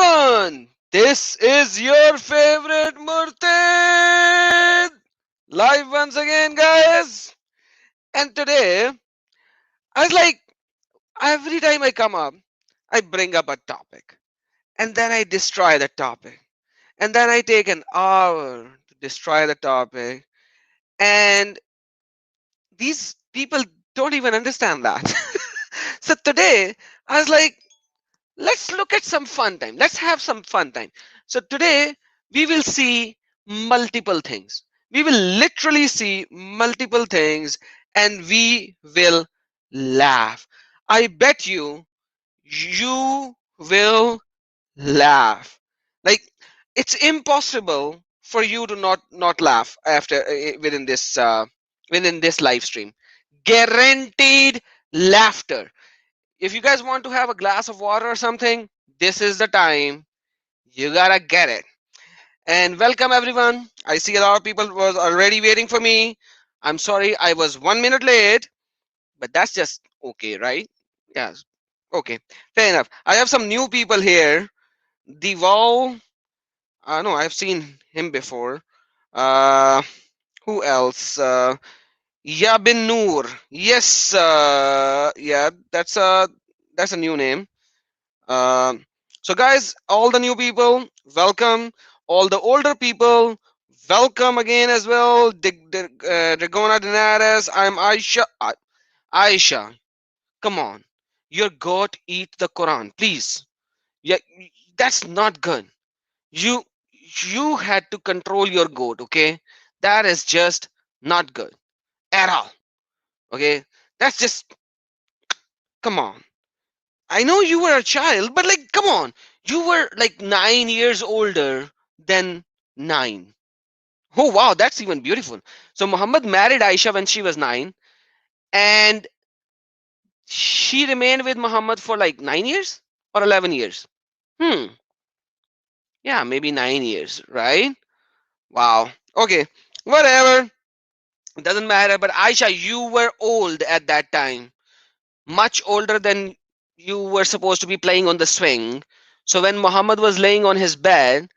everyone, this is your favorite Murtad live once again, guys. And today, I was like, every time I come up, I bring up a topic and then I destroy the topic, and then I take an hour to destroy the topic, and these people don't even understand that. So today, I was like, let's look at some fun time. Let's have some fun time. So today we will see multiple things. We will literally see multiple things and we will laugh. I bet you will laugh. Like, it's impossible for you to not laugh after within this live stream. Guaranteed laughter. If you guys want to have a glass of water or something, this is the time. You gotta get it. And welcome everyone. I see a lot of people was already waiting for me. I'm sorry I was 1 minute late, but that's just okay, right? Yes. Okay. Fair enough. I have some new people here. The wall. No, I've seen him before. Uh, who else? Yabin Noor. Yes. Yeah, that's a new name. Um, so, guys, all the new people, welcome. All the older people, welcome again as well. Dragona Dinares, I'm Aisha. Aisha, come on. Your goat eat the Quran, please. Yeah, that's not good. You you had to control your goat, okay? That is just not good at all. Okay, that's just come on. I know you were a child, but like, come on. You were like 9 years older than 9. Oh, wow, that's even beautiful. So, Muhammad married Aisha when she was 9, and she remained with Muhammad for like 9 years or 11 years. Hmm. Yeah, maybe 9 years, right? Wow. Okay. Whatever. It doesn't matter. But Aisha, you were old at that time. Much older than you were supposed to be playing on the swing. So when Muhammad was laying on his bed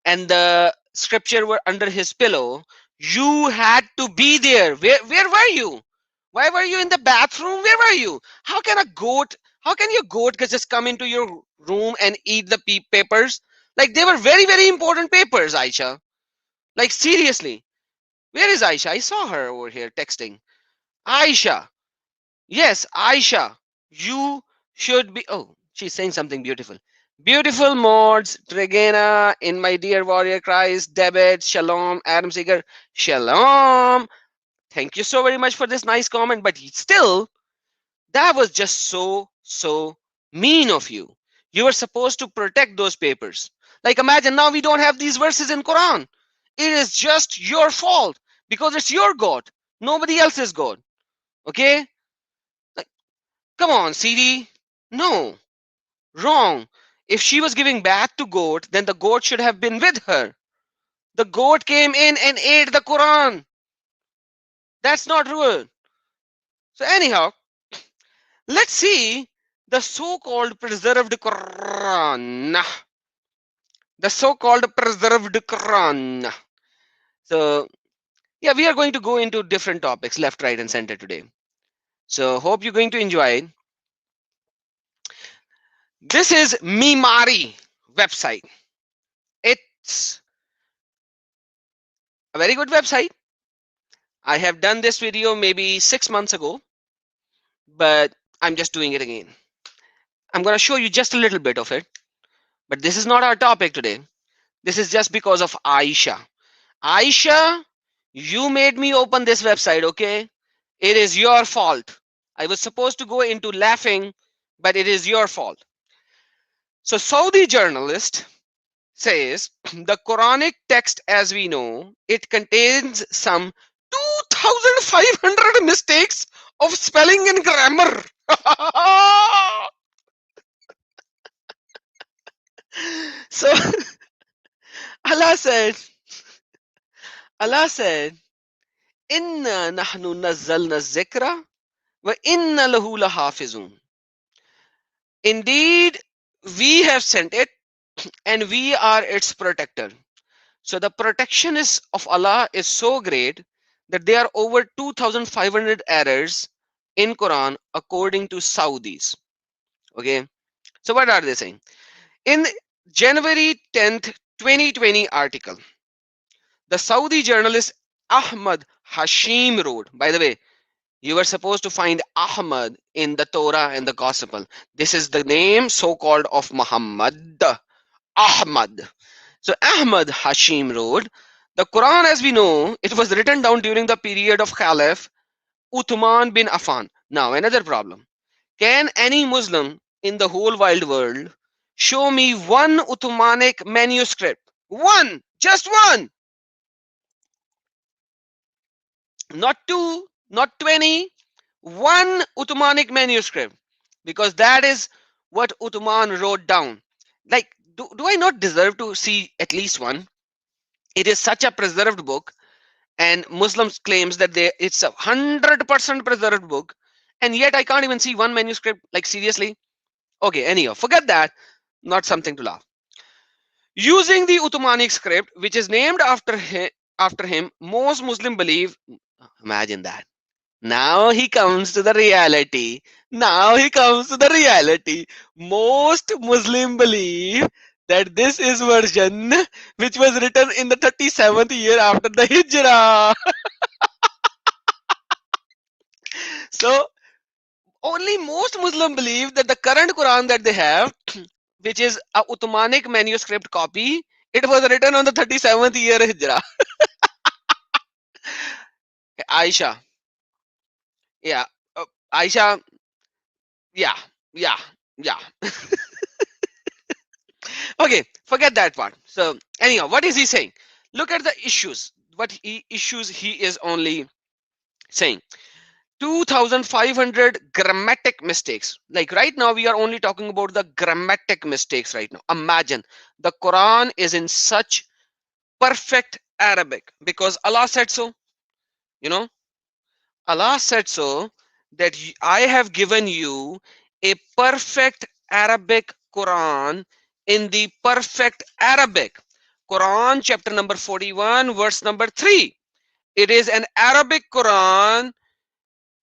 and the scripture were under his pillow, you had to be there. Where were you? Why were you in the bathroom? Where were you? How can your goat just come into your room and eat the papers? Like, they were very, very important papers, Aisha. Like, seriously. Where is Aisha? I saw her over here texting. Aisha. Yes, Aisha, you should be. Oh, she's saying something beautiful. Beautiful mods, Tregena, in my dear warrior Christ, Debit, Shalom, Adam Seeger, Shalom. Thank you so very much for this nice comment, but still, that was just so mean of you. You were supposed to protect those papers. Like, imagine now we don't have these verses in Quran. It is just your fault because it's your God, nobody else's God. Okay? Like, come on, CD. No, wrong. If she was giving bath to goat, then the goat should have been with her. The goat came in and ate the Quran. That's not rude. So anyhow, let's see the so-called preserved Quran. The so-called preserved Quran. So yeah, we are going to go into different topics, left, right, and center today. So hope you're going to enjoy it. This is Mimari website. It's a very good website. I have done this video maybe 6 months ago, but I'm just doing it again. I'm going to show you just a little bit of it, but this is not our topic today. This is just because of Aisha. Aisha, you made me open this website, okay? It is your fault. I was supposed to go into laughing, but it is your fault. So, Saudi journalist says the Quranic text, as we know, it contains some 2,500 mistakes of spelling and grammar. So Allah said, Allah said, Inna nahnu nazzalna zikra wa inna lahu lahafizun. Indeed, we have sent it and we are its protector. So the protection is of Allah is so great that there are over 2,500 errors in Quran according to Saudis. Okay, so what are they saying? In January 10th, 2020 article, the Saudi journalist Ahmad Hashim wrote, by the way, you were supposed to find Ahmad in the Torah and the Gospel. This is the name so called of Muhammad, Ahmad. So Ahmad Hashim wrote, the Quran as we know, it was written down during the period of Caliph Uthman bin Affan. Now another problem. Can any Muslim in the whole wide world show me one Uthmanic manuscript? One! Just one! Not two, not 20. One Uthmanic manuscript. Because that is what Uthman wrote down. Like, do I not deserve to see at least one? It is such a preserved book, and Muslims claims that it's 100% preserved book, and yet I can't even see one manuscript. Like, seriously? Okay, anyhow, forget that. Not something to laugh. Using the Uthmanic script, which is named after him, most Muslim believe. Imagine that. Now he comes to the reality. Now he comes to the reality. Most Muslim believe that this is version which was written in the 37th year after the Hijrah. So only most Muslim believe that the current Quran that they have, which is a Uthmanic manuscript copy, it was written on the 37th year Hijrah. Aishah, yeah, Aishah, yeah, yeah, yeah. Okay, forget that part. So anyhow, what is he saying? Look at the issues. Issues he is only saying? 2,500 grammatic mistakes. Like right now, we are only talking about the grammatic mistakes right now. Imagine the Quran is in such perfect Arabic because Allah said so. You know, Allah said so that I have given you a perfect Arabic Quran in the perfect Arabic. Quran chapter number 41 verse number 3. It is an Arabic Quran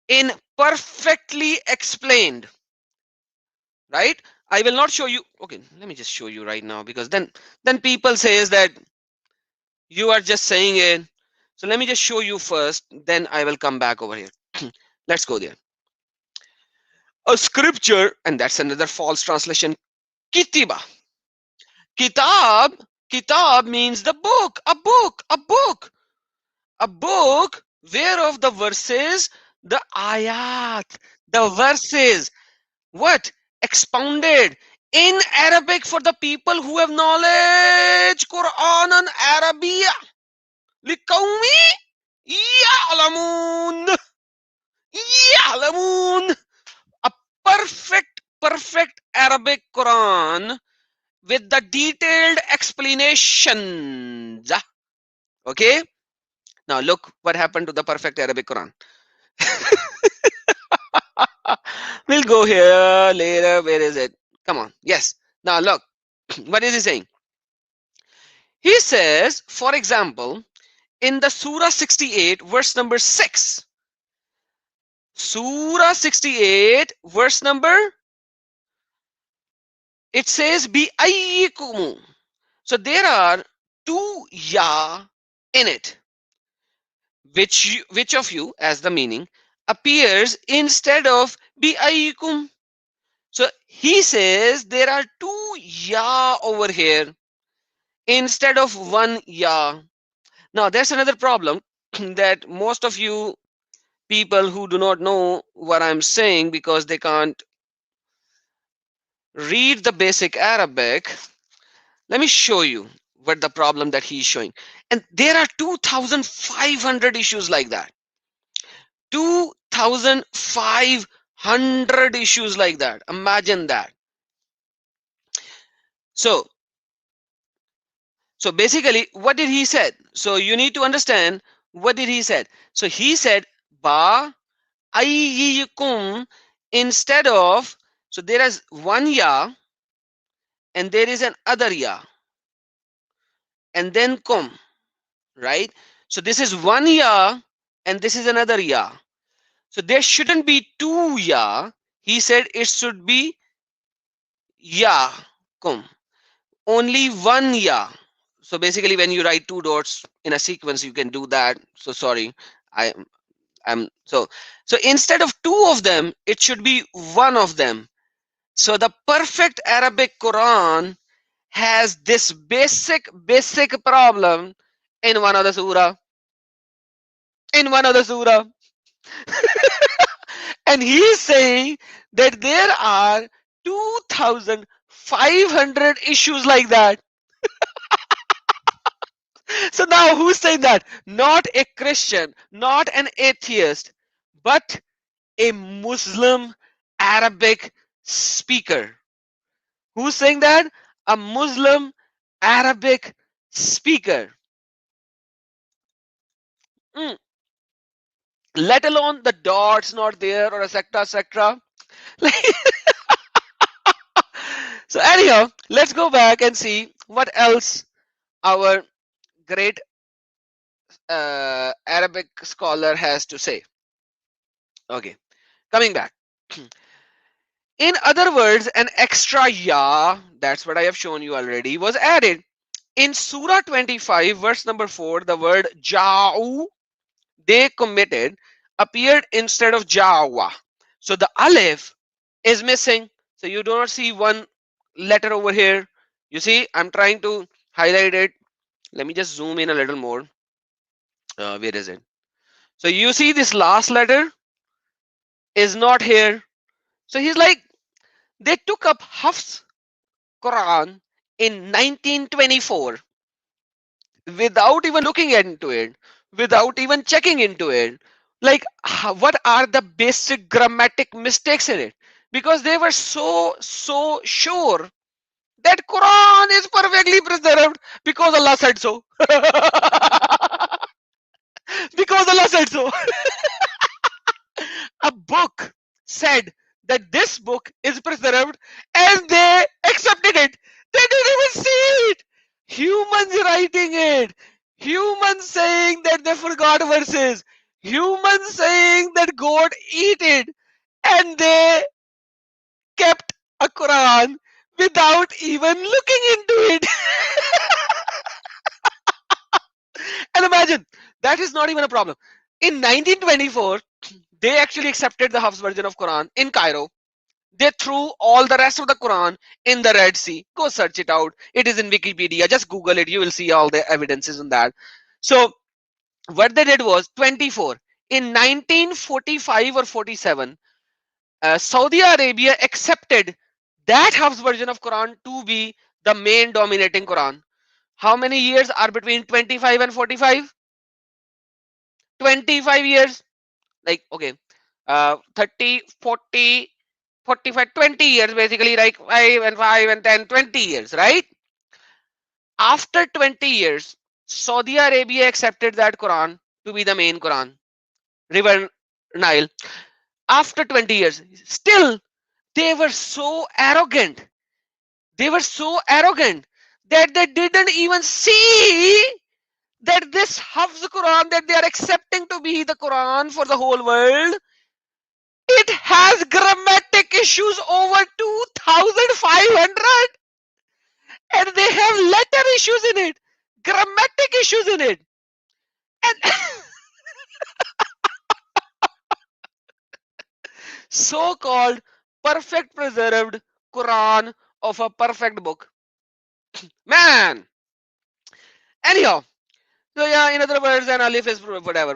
in perfectly explained, right? I will not show you. Okay, let me just show you right now because then people says that you are just saying it. So let me just show you first, then I will come back over here. Let's go there. A scripture, and that's another false translation. Kitiba. Kitab. Kitab means the book, a book, a book, a book whereof the verses, the ayat, the verses, what? Expounded in Arabic for the people who have knowledge. Quran and Arabia. لقوم يعلمون. يعلمون. A perfect Arabic Quran with the detailed explanations. Okay, now look what happened to the perfect Arabic Quran. We'll go here later. Where is it? Come on. Yes. Now look. What is he saying? He says, for example, in the Surah 68, verse number 6. Surah 68, verse number, it says, Bi ayyikum. So there are two ya in it. Which of you, as the meaning, appears instead of Bi ayyikum. So he says there are two ya over here instead of one ya. Now there's another problem that most of you people who do not know what I'm saying because they can't read the basic Arabic. Let me show you what the problem that he's showing. And there are 2,500 issues like that. 2,500 issues like that. Imagine that. So basically, what did he said? So you need to understand what did he said. So he said ba ayyikum instead of, so there is one ya and there is an other ya, and then kum, right? So this is one ya, and this is another ya. So there shouldn't be two ya. He said it should be ya kum. Only one ya. So basically, when you write two dots in a sequence, you can do that. So sorry, I I'm so instead of two of them, it should be one of them. So the perfect Arabic Quran has this basic problem in one of the surah. In one of the surah. And he is saying that there are 2,500 issues like that. So now who's saying that? Not a Christian, not an atheist, but a Muslim Arabic speaker. Who's saying that? A Muslim Arabic speaker. Mm. Let alone the dots not there or etc. So anyhow, let's go back and see what else our great Arabic scholar has to say. Okay, coming back. In other words, an extra ya, that's what I have shown you already, was added. In Surah 25, verse number 4, the word ja'u, they committed, appeared instead of jawa. So the alif is missing. So you do not see one letter over here. You see, I'm trying to highlight it. Let me just zoom in a little more. Where is it? So you see this last letter is not here. So he's like, they took up Hafs Quran in 1924 without even looking into it, without even checking into it. Like, what are the basic grammatic mistakes in it? Because they were so sure that Quran is perfectly preserved because Allah said so. Because Allah said so. A book said that this book is preserved and they accepted it. They didn't even see it. Humans writing it. Humans saying that they forgot verses. Humans saying that God eat it. And they kept a Quran without even looking into it. And imagine, that is not even a problem. In 1924, they actually accepted the Hafs version of Quran in Cairo. They threw all the rest of the Quran in the Red Sea. Go search it out. It is in Wikipedia. Just Google it. You will see all the evidences on that. So what they did was 24. In 1945 or 47, Saudi Arabia accepted that Hafs version of Quran to be the main dominating Quran. How many years are between 25 and 45? 25 years. Like, okay, 30, 40, 45, 20 years basically, like 5 and 5 and 10, 20 years, right? After 20 years, Saudi Arabia accepted that Quran to be the main Quran, River Nile. After 20 years, still they were so arrogant. They were so arrogant that they didn't even see that this Hafs Quran that they are accepting to be the Quran for the whole world, it has grammatic issues over 2,500, and they have letter issues in it, grammatic issues in it. And so-called perfect preserved Quran of a perfect book. Man. Anyhow, so yeah, in other words, an alif is whatever.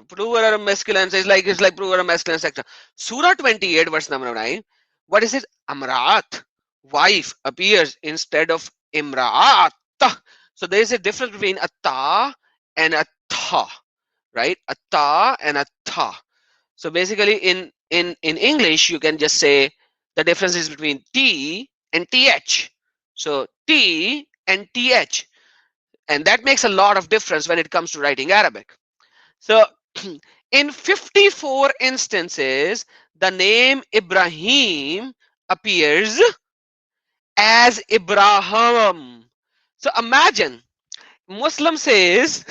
Plural masculine, so it's like plural masculine sector. Surah 28, verse number 9. What is it? Amraat, wife, appears instead of imraat. So there is a difference between a ta and a tha, right? A ta and a tha. So basically, in English, you can just say the difference is between t and th. So t and th, and that makes a lot of difference when it comes to writing Arabic. So in 54 instances, the name Ibrahim appears as Ibrahim. So imagine Muslim says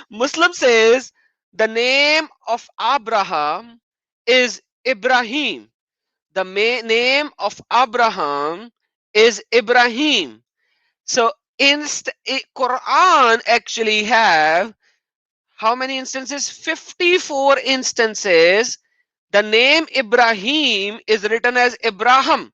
Muslim says the name of Abraham is Ibrahim. The name of Abraham is Ibrahim. So Quran actually have how many instances? 54 instances. The name Ibrahim is written as Abraham.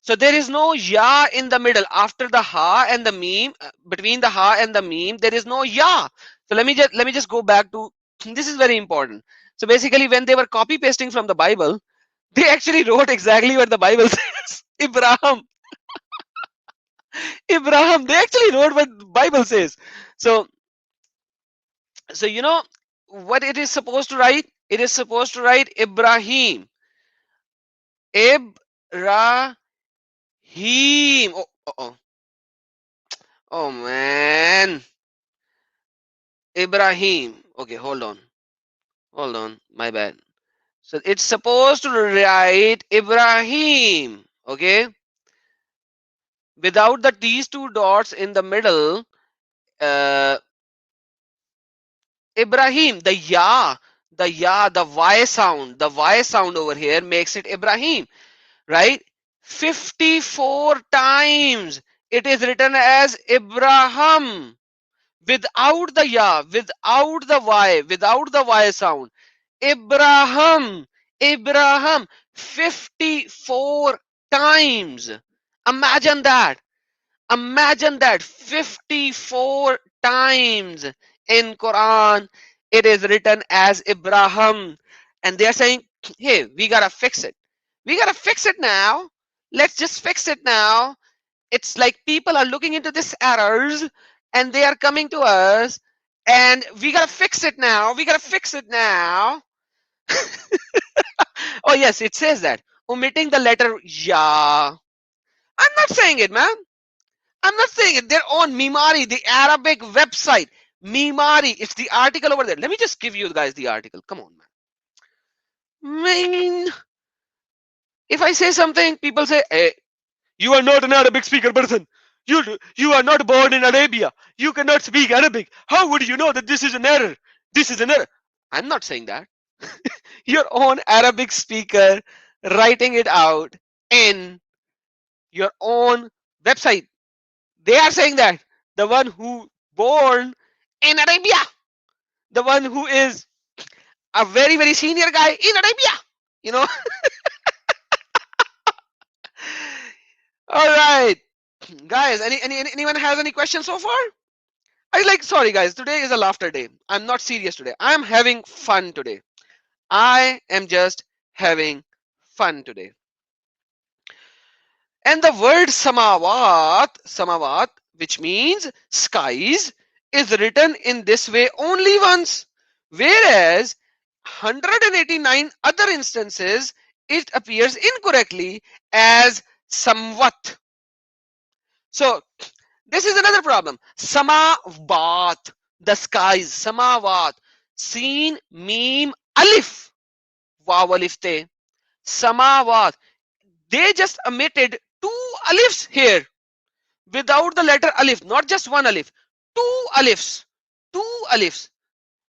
So there is no ya in the middle. After the ha and the meme, between the ha and the meme, there is no ya. So let me just go back to this is very important. So basically, when they were copy pasting from the Bible, they actually wrote exactly what the Bible says. Ibrahim. Ibrahim. They actually wrote what the Bible says. So you know what it is supposed to write? It is supposed to write Ibrahim. Ibrahim. Oh, oh, oh man. Ibrahim. Okay, hold on. Hold on. My bad. So it's supposed to write Ibrahim. Okay. Without these two dots in the middle, uh, Ibrahim, the ya, the Y sound over here makes it Ibrahim, right? 54 times it is written as Ibrahim without the ya, without the Y sound. Ibrahim, Ibrahim, 54 times. Imagine that. Imagine that 54 times in Quran it is written as Ibrahim, and they are saying, hey, we gotta fix it. We gotta fix it now. Let's just fix it now. It's like people are looking into these errors and they are coming to us, and we gotta fix it now. We gotta fix it now. Oh yes, it says that omitting the letter ya. I'm not saying it, man. I'm not saying it. They're on Mimari, the Arabic website. Mimari, it's the article over there. Let me just give you guys the article. Come on, man. Man, if I say something, people say, hey, you are not an Arabic speaker person. You are not born in Arabia. You cannot speak Arabic. How would you know that this is an error? This is an error. I'm not saying that. Your own Arabic speaker writing it out in your own website. They are saying that the one who born in Arabia, the one who is a very very senior guy in Arabia, you know. All right, guys. Anyone has any questions so far? I like. Sorry, guys. Today is a laughter day. I'm not serious today. I'm having fun today. I am just having fun today. And the word samawat, which means skies, is written in this way only once, whereas 189 other instances it appears incorrectly as samwat. So this is another problem. Samawat, the skies, samawat, seen, meme, alif, waw alif te, samawat. They just omitted two alifs here without the letter alif, not just one alif, two alifs, two alifs.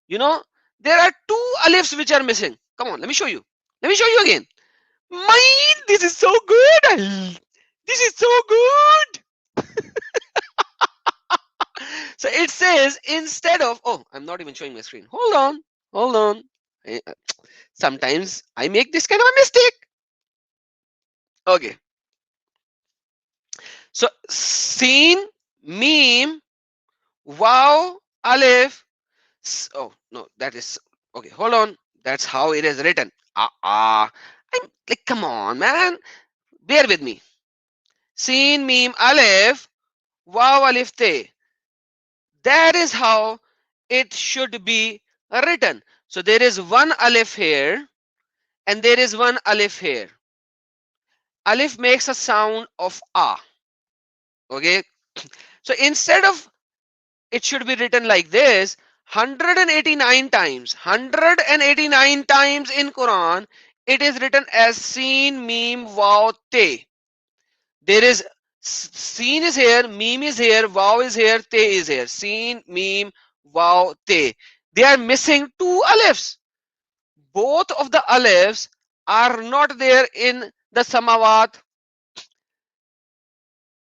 You know, there are two alifs which are missing. Come on, let me show you. Let me show you again. Mine, this is so good. This is so good. So it says instead of, oh, I'm not even showing my screen. Hold on, hold on. Sometimes I make this kind of a mistake. Okay. So seen, meme, wow, alif. Oh no, that is okay. Hold on. That's how it is written. I'm like, come on, man. Bear with me. Seen, meme, alif, wow, alif, te. That is how it should be written. So there is one alif here and there is one alif here. Alif makes a sound of ah. Okay. So instead of it should be written like this 189 times in Quran it is written as seen, meme, wow, te. There is seen is here, meme is here, wow is here, te is here. Seen, meme, wow, te. They are missing two alifs. Both of the alifs are not there in the samawat.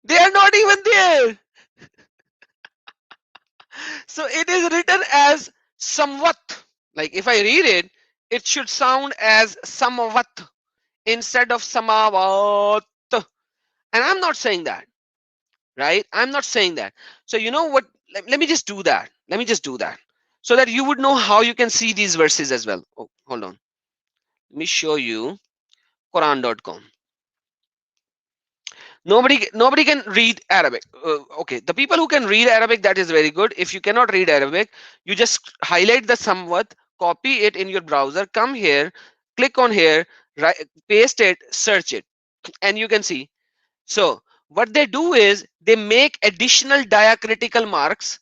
They are not even there. So it is written as somewhat. Like if I read it, it should sound as samawat instead of samawat. And I'm not saying that, right? I'm not saying that. So you know what? Let me just do that. Let me just do that. So that you would know how you can see these verses as well. Oh, hold on. Let me show you Quran.com. Nobody can read Arabic. Okay, the people who can read Arabic, that is very good. If you cannot read Arabic, you just highlight the somewhat, copy it in your browser, come here, click on here, paste it, search it, and you can see. So what they do is they make additional diacritical marks.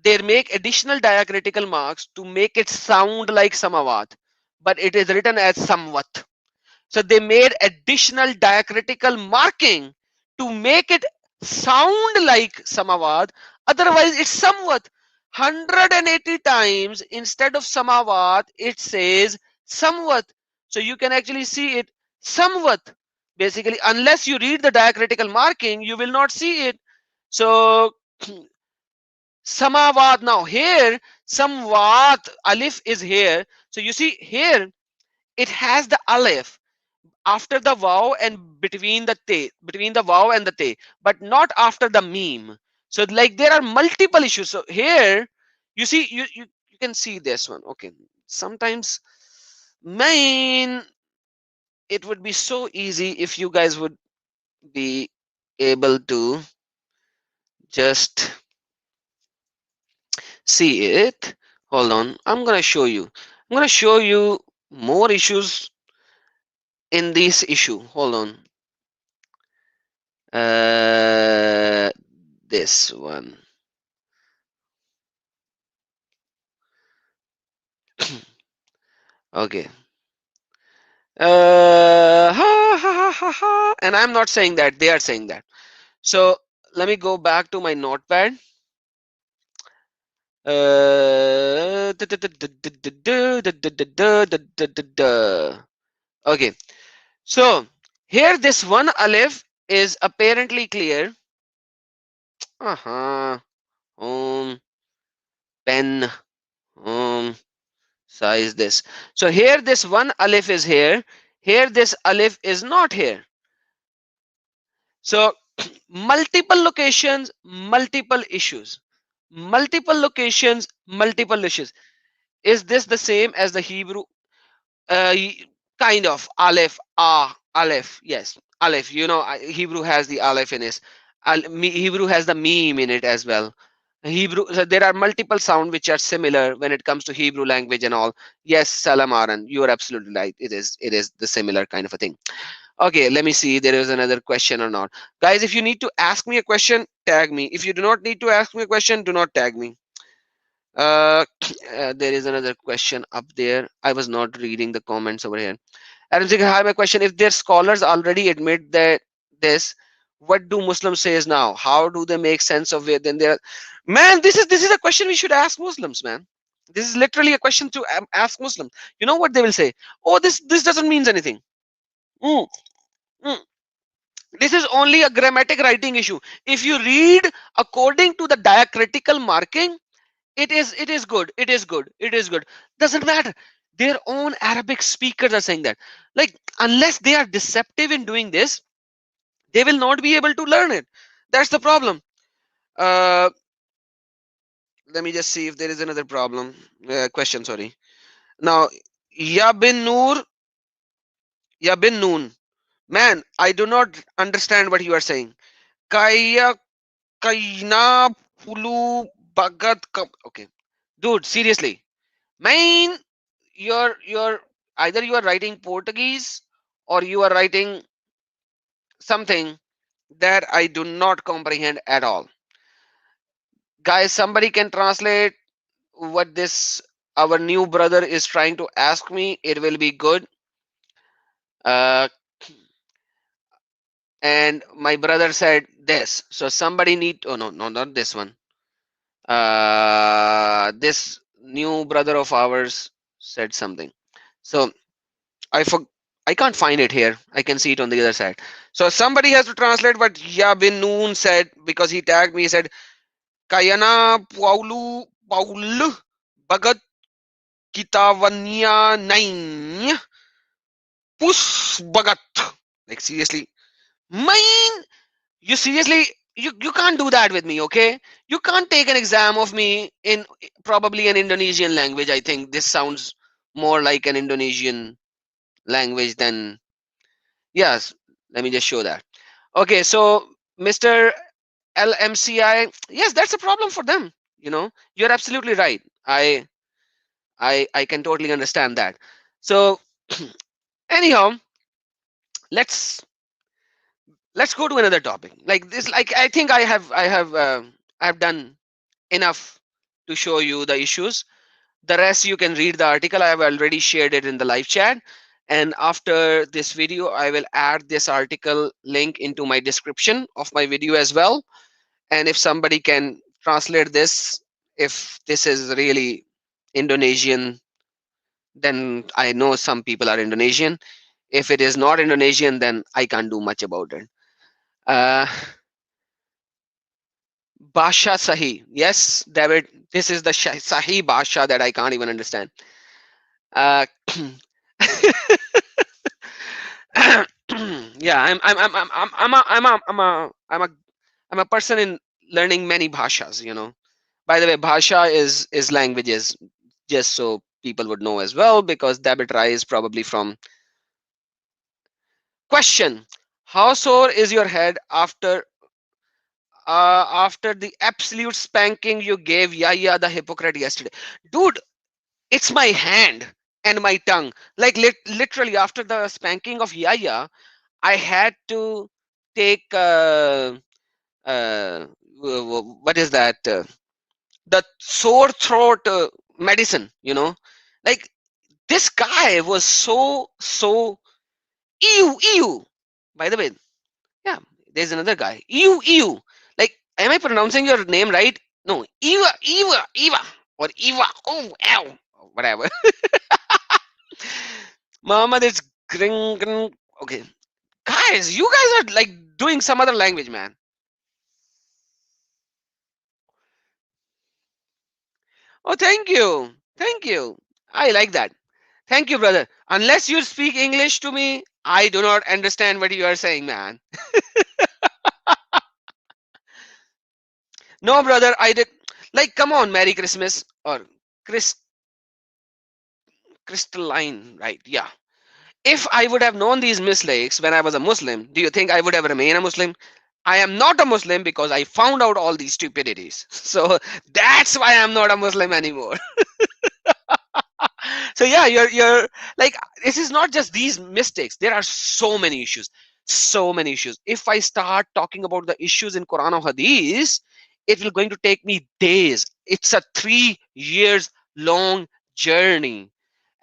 They make additional diacritical marks to make it sound like samawat, but it is written as somewhat. So they made additional diacritical marking to make it sound like samawat. Otherwise, it's somewhat. 180 times instead of samawat, it says somewhat. So you can actually see it somewhat. Basically, unless you read the diacritical marking, you will not see it. So samawat. Now here, samwat alif is here. So you see here, it has the alif after the wow and between the te, between the wow and the te, but not after the meme. So like there are multiple issues. So here you see, you can see this one. Okay, sometimes, man, it would be so easy if you guys would be able to just see it. Hold on, I'm gonna show you. I'm gonna show you more issues in this issue. Hold on. uh this one. Okay. Ha, ha, ha, ha, ha. And I'm not saying that, they are saying that. So let me go back to my notepad. Okay. So here this one alif is apparently clear. Uh-huh. Pen. Size this. So here this one alif is here. Here this alif is not here. So multiple locations, multiple issues. Multiple locations, multiple issues. Is this the same as the Hebrew? Uh, Kind of. Aleph, Aleph. Yes, Aleph. You know, Hebrew has the Aleph in it. Hebrew has the meme in it as well. Hebrew. So there are multiple sound which are similar when it comes to Hebrew language and all. Yes, Salam Aran. You are absolutely right. It is. It is the similar kind of a thing. Okay, let me see if there is another question or not. Guys, if you need to ask me a question, tag me. If you do not need to ask me a question, do not tag me. Uh, there is another question up there. I was not reading the comments over here. Adam Singh, hi, my question. If their scholars already admit that this, what do Muslims say is now? How do they make sense of it? Then they're, man, this is a question we should ask Muslims, man. This is literally a question to ask Muslims. You know what they will say? Oh, this doesn't mean anything. Mm, mm. This is only a grammatic writing issue. If you read according to the diacritical marking, it is good. It is good. It is good. Doesn't matter. Their own Arabic speakers are saying that. Like, unless they are deceptive in doing this, they will not be able to learn it. That's the problem. Uh, Let me just see if there is another problem. Question, sorry. Now, Ya bin Noor, Ya bin Noon. Man, I do not understand what you are saying. Kaya Kaina Pulu Bagat Okay. Dude, seriously. Man, you're either you are writing Portuguese or you are writing something that I do not comprehend at all. Guys, somebody can translate what this our new brother is trying to ask me. It will be good. Uh, and my brother said this. So somebody need. Oh no, no, not this one. This new brother of ours said something. So I for I can't find it here. I can see it on the other side. So somebody has to translate what Yabin Noon said because he tagged me. He said, Kayana Paulu Bagat Kitavanya Nain Pus Bagat. Like seriously. Mine, you seriously, you can't do that with me, okay? You can't take an exam of me in probably an Indonesian language. I think this sounds more like an Indonesian language than. Yes, let me just show that. Okay, so Mr. LMCI, yes, that's a problem for them. You're absolutely right. I can totally understand that. So anyhow, let's let's go to another topic. Like this, like I think I've done enough to show you the issues. The rest you can read the article. I have already shared it in the live chat. And after this video, I will add this article link into my description of my video as well. And if somebody can translate this, if this is really Indonesian, then I know some people are Indonesian. If it is not Indonesian, then I can't do much about it. Uh, Basha Sahi. Yes, David, this is the Sahi Basha that I can't even understand. Uh, yeah, I'm a person in learning many bhashas. By the way, bhasha is languages, just so people would know as well, because David Rai is probably from. Question: how sore is your head after the absolute spanking you gave Yahya the hypocrite yesterday? Dude, it's my hand and my tongue. Like literally after the spanking of Yahya, I had to take uh, what is that? The sore throat medicine. Like this guy was so ew. By the way, yeah, there's another guy. Ew. Like, am I pronouncing your name right? No, Eva, or Eva. Oh, ow, whatever. Muhammad, it's gring. Okay, guys, you guys are like doing some other language, man. Oh, thank you. I like that. Thank you, brother. Unless you speak English to me, I do not understand what you are saying, man. No, brother, I did. Like, come on, Merry Christmas or Chris Crystalline, right? Yeah. If I would have known these mistakes when I was a Muslim, do you think I would have remained a Muslim? I am not a Muslim because I found out all these stupidities. So that's why I'm not a Muslim anymore. So yeah, you're like, this is not just these mistakes. There are so many issues. So many issues. If I start talking about the issues in Quran or Hadith, it will going to take me days. It's a 3 years long journey.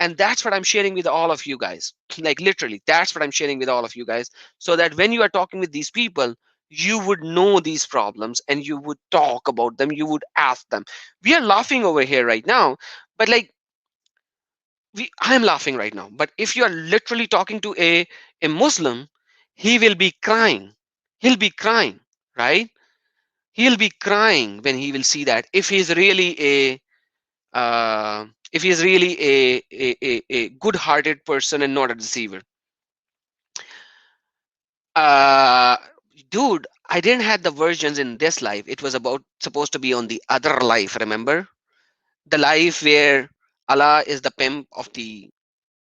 And that's what I'm sharing with all of you guys. Like literally, that's what I'm sharing with all of you guys. So that when you are talking with these people, you would know these problems and you would talk about them, you would ask them. We are laughing over here right now, but like I'm laughing right now. But if you are literally talking to a Muslim, he will be crying. He'll be crying, right? He'll be crying when he will see that. If he's really a good-hearted person and not a deceiver. Uh, Dude, I didn't have the versions in this life. It was about supposed to be on the other life. Remember the life where Allah is the pimp of the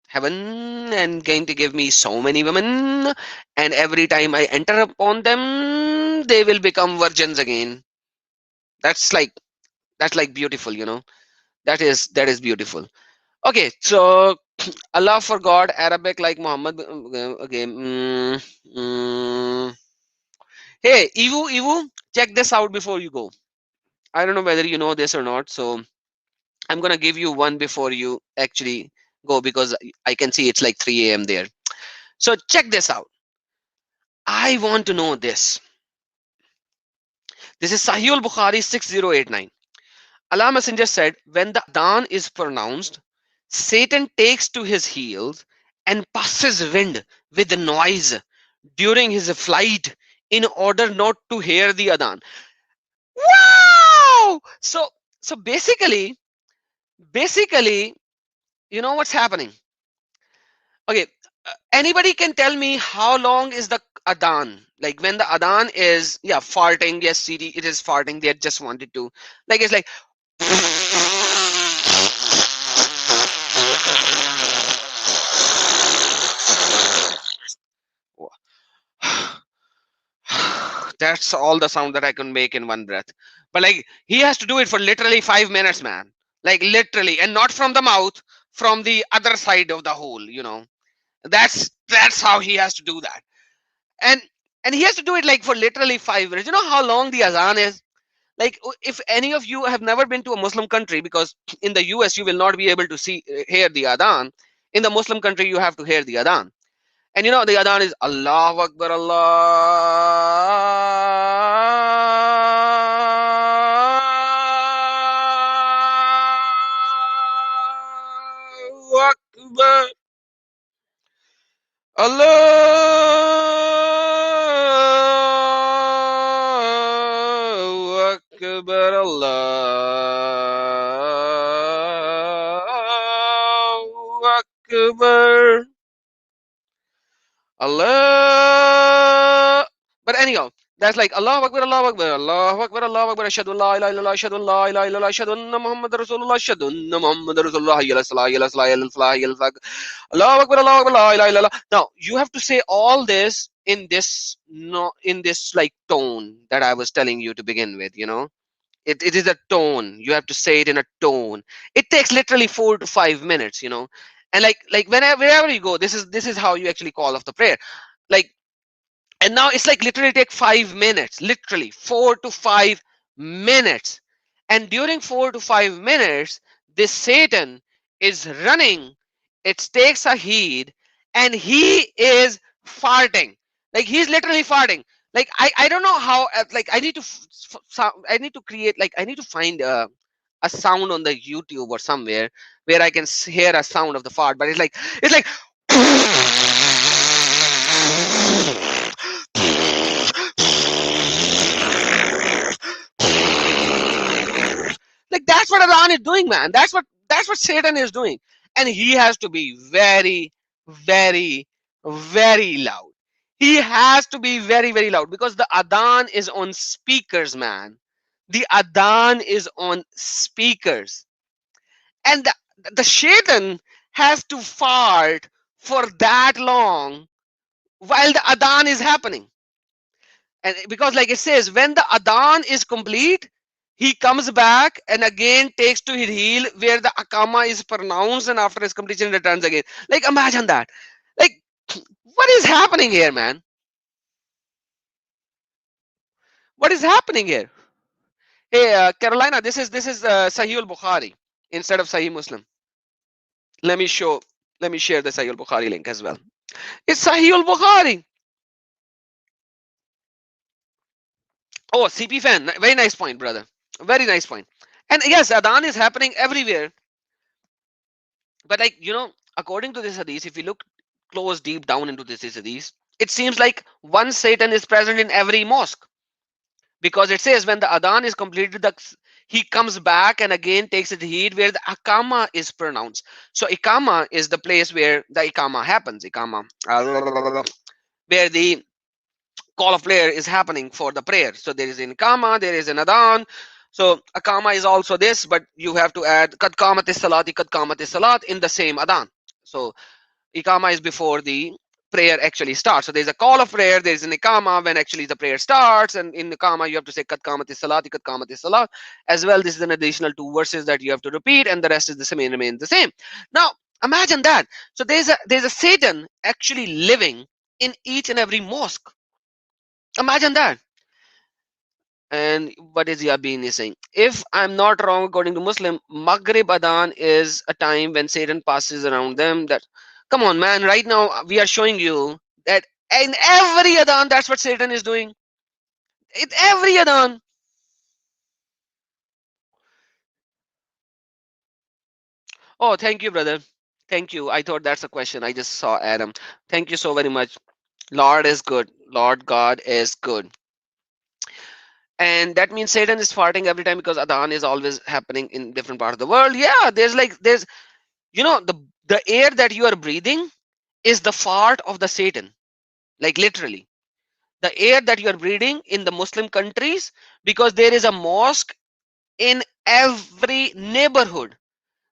heaven and going to give me so many women, and every time I enter upon them they will become virgins again. That's like that's like beautiful. That is beautiful. Okay, so Allah for God, Arabic like Muhammad. Okay. Hey, Evu, check this out before you go. I don't know whether you know this or not, so I'm gonna give you one before you actually go, because I can see it's like 3 a.m. there. So check this out. I want to know this. This is Sahih al-Bukhari 6089. Allah Messenger said, when the adhan is pronounced, Satan takes to his heels and passes wind with noise during his flight in order not to hear the adhan. Wow! So basically, you know what's happening? Okay, anybody can tell me how long is the adhan? Like when the adhan is, yeah, farting. Yes, CD, it is farting. They just wanted to, like, it's like. That's all the sound that I can make in one breath. But like he has to do it for literally 5 minutes, man. Like literally, and not from the mouth, from the other side of the hole. That's how he has to do that. And he has to do it like for literally 5 minutes. You know how long the azan is? Like if any of you have never been to a Muslim country, because in the US you will not be able to hear the adhan. In the Muslim country you have to hear the adhan. And the adhan is Allahu Akbar, Allahu Akbar, Allahu Akbar, Allahu Akbar. Allah. But anyhow, that's like Allahu Akbar, Allahu Akbar, Allahu Akbar, Allahu Akbar, Ashhadu an la ilaha illallah, Ashhadu an la ilaha illallah, Ashhadu anna Muhammadar Rasulullah, Ashhadu anna Muhammadar Rasulullah, Hayya ala salah, Hayya ala salah, Hayya ala falah, Hayya ala falah. Allahu Akbar, Allahu Akbar, la ilaha illallah. Now you have to say all this in this, no, in this like tone that I was telling you to begin with. It is a tone. You have to say it in a tone. It takes literally 4 to 5 minutes. And like wherever you go, this is how you actually call off the prayer. Like, and now it's like literally take 5 minutes, literally 4 to 5 minutes. And during 4 to 5 minutes, this Satan is running. It takes a heed, and he is farting. Like he's literally farting. Like I don't know how. Like I need to I need to create, like I need to find a sound on the YouTube or somewhere where I can hear a sound of the fart. But it's like like that's what Adhan is doing, man. That's what Satan is doing. And he has to be very, very, very loud. He has to be very, very loud, because the Adhan is on speakers, man. The Adhan is on speakers. And the Shaitan has to fart for that long while the Adhan is happening. And because like it says, when the Adhan is complete, he comes back and again takes to his heel where the Akama is pronounced, and after his completion returns again. Like imagine that. Like what is happening here, man? What is happening here? Hey, Carolina, this is Sahih al-Bukhari instead of Sahih Muslim. Let me share the Sahih al-Bukhari link as well. It's Sahih al-Bukhari. Oh, CP fan, very nice point, brother. Very nice point. And yes, Adhan is happening everywhere. But like, according to this hadith, if you look close deep down into this hadith, it seems like one Satan is present in every mosque. Because it says when the Adhan is completed, he comes back and again takes the heed where the Akama is pronounced. So Ikama is the place where the Ikama happens. Ikama, where the call of prayer is happening for the prayer. So there is an Ikama, there is an Adhan. So Akama is also this, but you have to add Kad Kamati Salati, Kad Kamati Salat in the same Adhan. So Ikama is before the prayer actually starts. So there's a call of prayer, there's an Ikama when actually the prayer starts, and in Ikama you have to say Kad Kamati Salati, Kad Kamati Salat as well. This is an additional 2 verses that you have to repeat, and the rest is the same, remains the same. Now imagine that. So there's a Satan actually living in each and every mosque. Imagine that. And what is Yabin is saying? If I'm not wrong, according to Muslim, Maghrib Adhan is a time when Satan passes around them. That Come on, man. Right now, we are showing you that in every adhan, that's what Satan is doing. In every adhan. Oh, thank you, brother. Thank you. I thought that's a question. I just saw Adam. Thank you so very much. Lord is good. Lord God is good. And that means Satan is farting every time because adhan is always happening in different part of the world. Yeah, there's the air that you are breathing is the fart of the Satan. Like literally. The air that you are breathing in the Muslim countries, because there is a mosque in every neighborhood.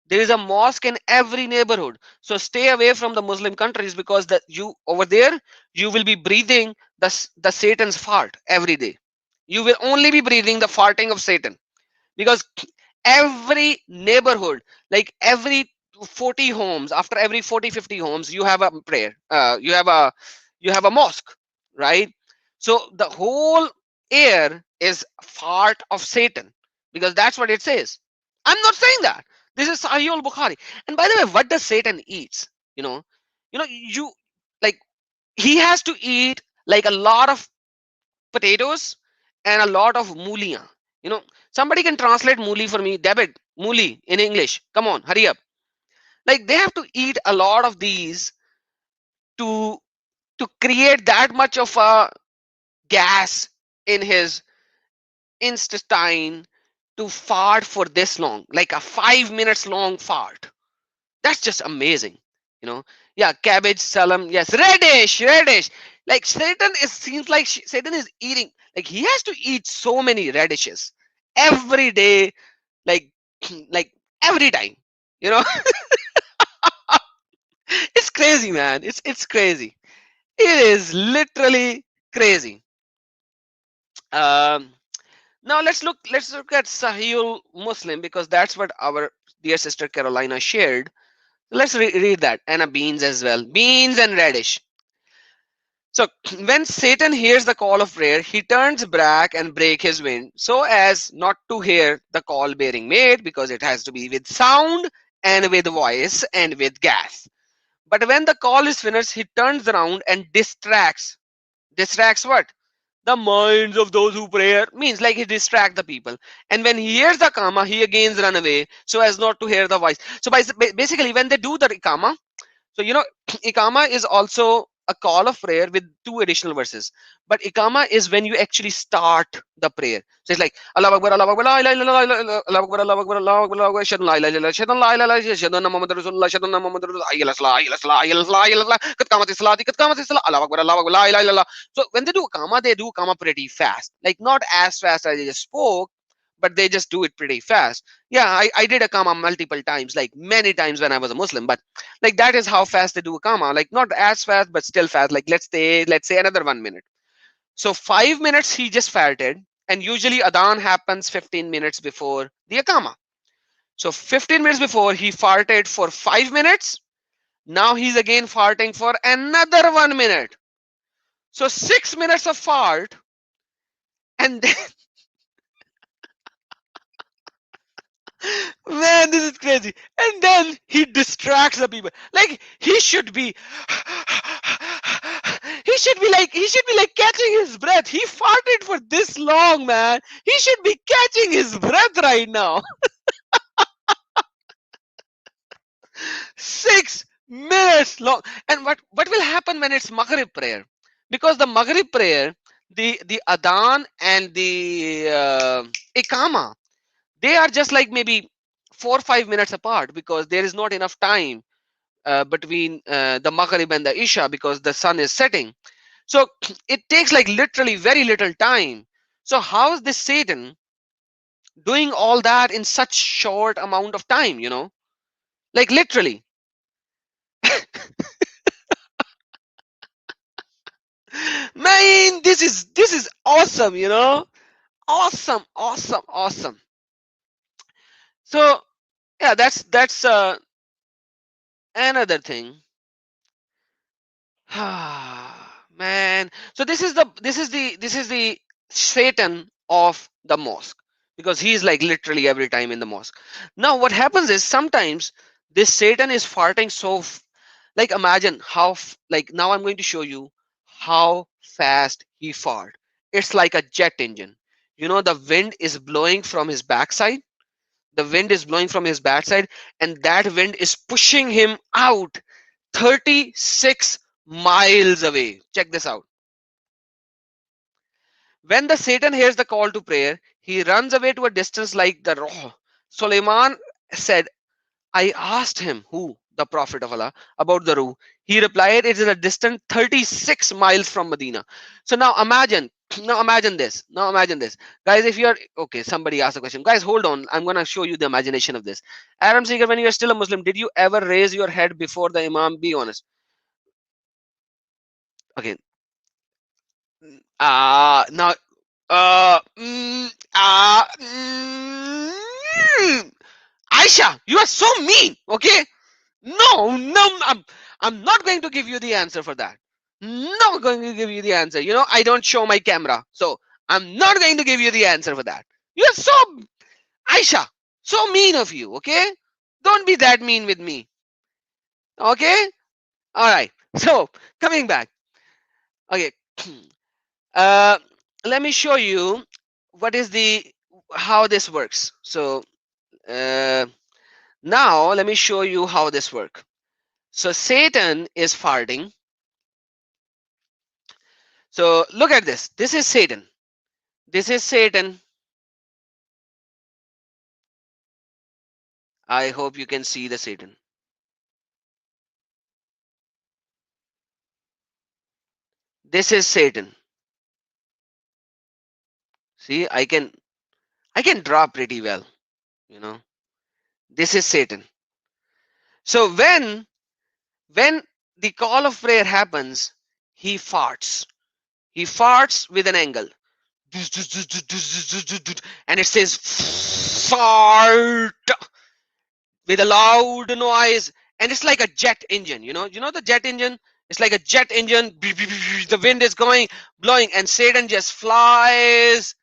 There is a mosque in every neighborhood. So stay away from the Muslim countries, because that you over there you will be breathing the Satan's fart every day. You will only be breathing the farting of Satan, because every neighborhood, like every 40 homes, after every 40-50 homes, you have a prayer, you have a mosque, right? So the whole air is fart of Satan, because that's what it says. I'm not saying that. This is Sahih al-Bukhari. And by the way, what does Satan eats? you know you like, he has to eat like a lot of potatoes and a lot of moolia. Somebody can translate mooli for me. David, mooli in English. Come on, hurry up. Like, they have to eat a lot of these to create that much of a gas in his intestine to fart for this long, like a 5 minutes long fart. That's just amazing. you know yeah, cabbage, salam, yes, radish. Like, Satan is seems like Satan is eating, like, he has to eat so many radishes every day, like like every time. you know it's crazy, man. It's crazy. It is literally crazy. um Now let's look at Sahih Muslim, because that's what our dear sister Carolina shared. Let's read that. And beans as well. Beans and radish. So when Satan hears the call of prayer, he turns back and break his wind, so as not to hear the call being made, because it has to be with sound and with voice and with gas. But when the call is finished, he turns around and distracts. Distracts what? The minds of those who pray. Means like he distract the people. And when he hears the kama, he again run away, so as not to hear the voice. So basically, when they do the kama, so ikama is also a call of prayer with two additional verses. But ikama is when you actually start the prayer. So it's like Allah Akbar, Allah Akbar, la ilaha illallah, Allah Akbar, Allah Akbar, Allah Akbar, Allah Akbar, shadun la ilaha illallah, shadun la ilaha illallah, shadun anna Muhammadar Rasulullah, shadun anna Muhammadar Rasulullah, ayyala salah, ayyala salah, ayyala salah, ayyala salah, kat qamati salati, kat qamati salah, Allah Akbar, la ilaha illallah. So when they do ikama pretty fast. Like, not as fast as they just spoke, but they just do it pretty fast. Yeah, I did ikama multiple times, like many times when I was a Muslim, but like, that is how fast they do a comma. Like, not as fast but still fast. Like, let's say another 1 minute. So 5 minutes he just farted, and usually adhan happens 15 minutes before the akama. So 15 minutes before, he farted for 5 minutes. Now he's again farting for another 1 minute. So 6 minutes of fart. And then, man, this is crazy. And then he distracts the people. Like, he should be he should be like catching his breath. He farted for this long, man. He should be catching his breath right now. 6 minutes long. And what will happen when it's Maghrib prayer? Because the Maghrib prayer, the adhan and the ikama, they are just like maybe 4 or 5 minutes apart, because there is not enough time between the Maghrib and the Isha, because the sun is setting. So it takes like literally very little time. So how is this Satan doing all that in such short amount of time? Like, literally. Man, this is awesome. Awesome, awesome, awesome. So yeah, that's another thing. Man, so this is the Satan of the mosque, because he is like literally every time in the mosque. Now what happens is, sometimes this Satan is farting Like imagine how like now I'm going to show you how fast he farted. It's like a jet engine. You know, the wind is blowing from his backside. The wind is blowing from his backside, and that wind is pushing him out 36 miles away. Check this out. When the Satan hears the call to prayer, he runs away to a distance like the roh. Suleiman said, I asked him, who? The Prophet of Allah, about the Ruh. He replied, it is a distant 36 miles from Medina. So now imagine this. Now imagine this. Guys, if you're, okay, somebody asked a question. Guys, hold on. I'm going to show you the imagination of this. Adam Seeger, when you are still a Muslim, did you ever raise your head before the Imam? Be honest. Okay. Now, Aisha, you are so mean. Okay. No, I'm not going to give you the answer for that. Not going to give you the answer. You know, I don't show my camera, so I'm not going to give you the answer for that. You're so, Aisha, so mean of you. Okay, don't be that mean with me. Okay, all right. So coming back. Okay, uh, let me show you what is the how this works. So uh, now let me show you how this works. So Satan is farting. So look at this. This is Satan. This is Satan. I hope you can see the Satan. This is Satan. See, I can draw pretty well, you know. This is Satan. So when the call of prayer happens, he farts. He farts with an angle. And it says fart with a loud noise, and it's like a jet engine. You know the jet engine. It's like a jet engine. The wind is going, blowing, and Satan just flies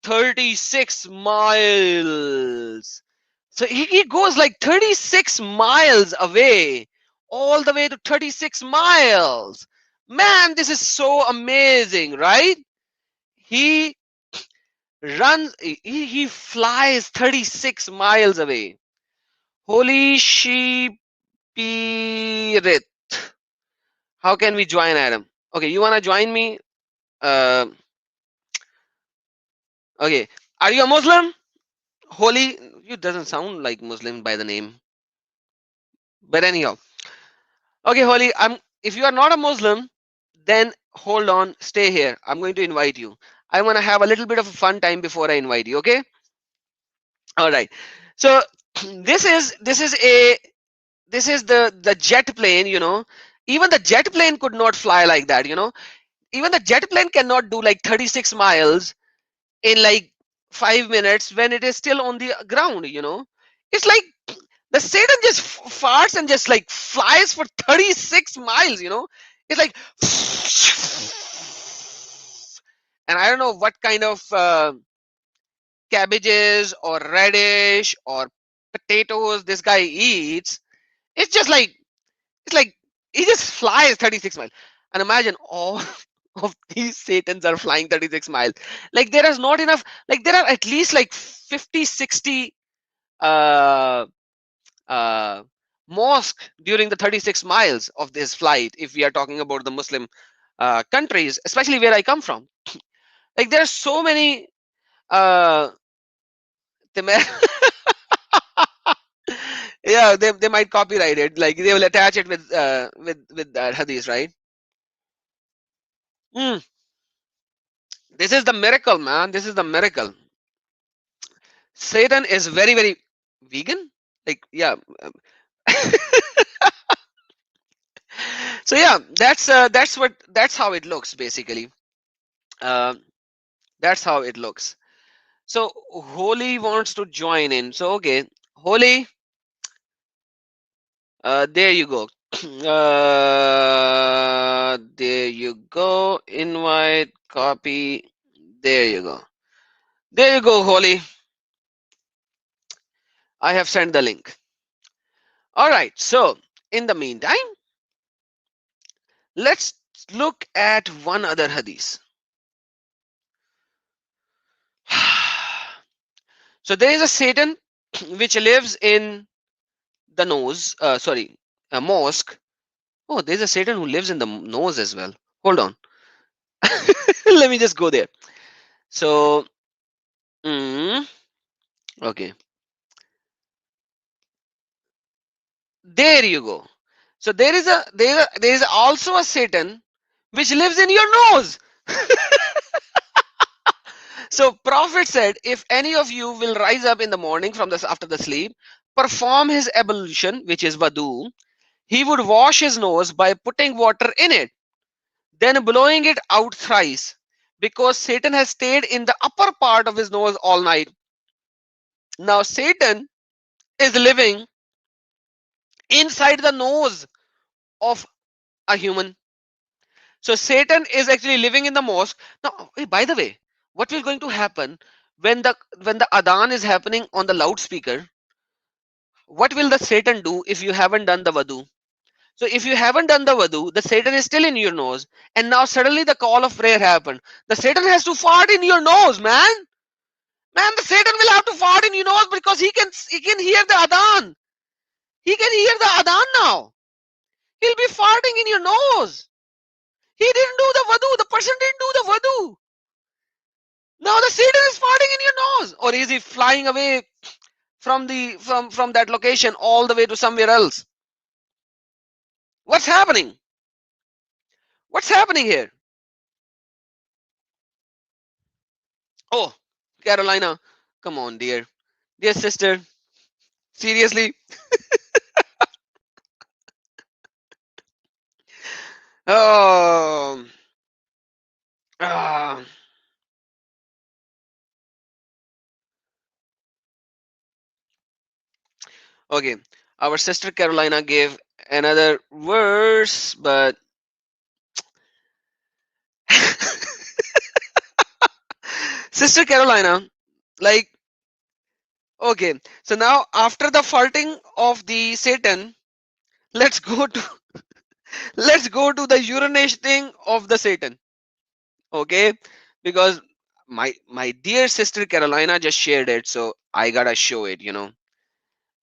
36 miles. So he goes like 36 miles away, all the way to 36 miles. Man, this is so amazing, right? He he flies 36 miles away. Holy Spirit. How can we join Adam? Okay, you wanna join me? Okay. Are you a Muslim? Holy, you doesn't sound like Muslim by the name. But anyhow. Okay, Holy, if you are not a Muslim, then hold on, stay here. I'm going to invite you. I wanna have a little bit of a fun time before I invite you, okay? Alright. So this is the jet plane, even the jet plane could not fly like that. Even the jet plane cannot do like 36 miles in like 5 minutes when it is still on the ground. It's like the Satan just farts and just like flies for 36 miles. It's like, and I don't know what kind of cabbages or radish or potatoes this guy eats. It's just like, it's like he just flies 36 miles. And imagine all of these Satans are flying 36 miles. Like there is not enough, like there are at least like 50, 60 uh, mosque during the 36 miles of this flight, if we are talking about the Muslim countries, especially where I come from. Like there are so many uh, yeah, they might copyright it, like they will attach it with hadith, right? Mm, this is the miracle, man. This is the miracle. Satan is very, very vegan. Like, yeah. So yeah, that's how it looks basically. Um, that's how it looks. So Holy wants to join in. So okay, Holy, there you go. There you go. Invite, copy. There you go. There you go, Holy. I have sent the link. All right. So in the meantime, Let's look at one other hadith. So there is a Satan which lives in the nose, sorry, a mosque. Oh, there's a Satan who lives in the nose as well. Hold on. Let me just go there. So, okay, there you go. So there is also a Satan which lives in your nose. So Prophet said, if any of you will rise up in the morning from this after the sleep, perform his ablution, which is wudu, he would wash his nose by putting water in it, then blowing it out thrice, because Satan has stayed in the upper part of his nose all night. Now Satan is living inside the nose of a human. So Satan is actually living in the mosque. Now, hey, by the way, what is going to happen when the adhan is happening on the loudspeaker? What will the Satan do if you haven't done the wudu? So if you haven't done the wudu, the Satan is still in your nose, and now suddenly the call of prayer happened. The Satan has to fart in your nose, man. Man, the Satan will have to fart in your nose because he can hear the adhan. He can hear the adhan now. He'll be farting in your nose. He didn't do the wudu. The person didn't do the wudu. Now the Satan is farting in your nose. Or is he flying away from that location all the way to somewhere else? What's happening? What's happening here? Oh, Carolina, come on, dear sister. Seriously? Oh, ah. Okay. Our sister Carolina gave another verse, but Sister Carolina, like, okay. So now after the faulting of the Satan, let's go to let's go to the urinating of the Satan. Okay, because my dear sister Carolina just shared it, so I gotta show it,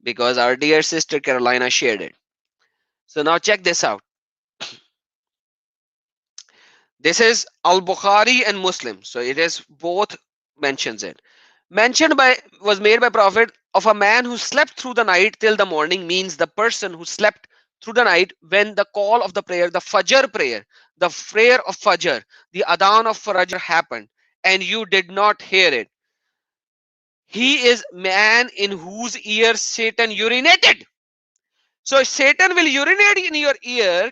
because our dear sister Carolina shared it. So now check this out. This is Al Bukhari and Muslim, so it is both mentions it. Mentioned by was made by Prophet of a man who slept through the night till the morning, means the person who slept through the night when the call of the prayer, the Fajr prayer, the prayer of Fajr, the Adhan of Fajr happened, and you did not hear it. He is man in whose ear Satan urinated. So Satan will urinate in your ear,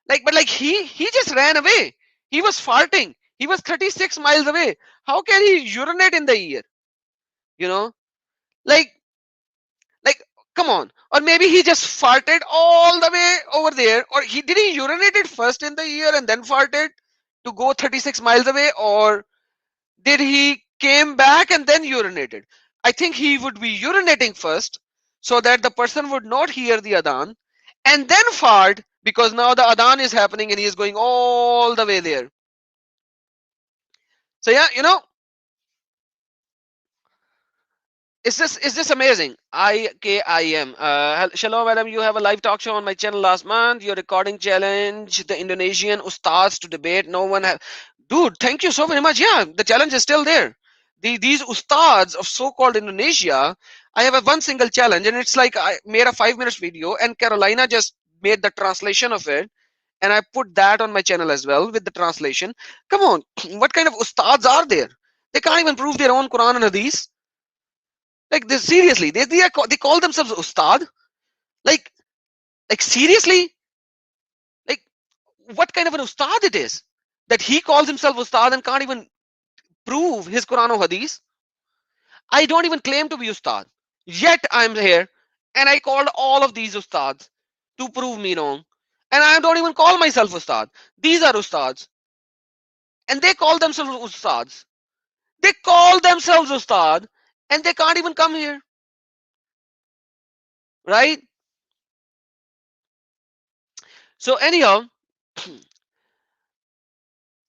but he just ran away. He was farting. He was 36 miles away. How can he urinate in the ear? You know, like like come on. Or maybe he just farted all the way over there, or he urinated first in the ear and then farted to go 36 miles away, or did he came back and then urinated? I think he would be urinating first so that the person would not hear the adhan, and then fart, because now the adhan is happening and he is going all the way there. So yeah, is this amazing? IKIM. Hello, madam. You have a live talk show on my channel last month. Your recording challenge the Indonesian ustads to debate. No one have. Dude, thank you so very much. Yeah, the challenge is still there. These ustads of so-called Indonesia, I have a one single challenge, and it's like I made a 5 minutes video, and Carolina just made the translation of it, and I put that on my channel as well with the translation. Come on, what kind of ustads are there? They can't even prove their own Quran and Hadith. Like this, seriously, they call themselves ustad. Like seriously, like what kind of an ustad it is that he calls himself ustad and can't even prove his Quran or Hadith. I don't even claim to be ustad, yet I'm here, and I called all of these ustads to prove me wrong, and I don't even call myself ustad. These are ustads, and they call themselves ustads. They call themselves ustad, and they can't even come here, right? So anyhow,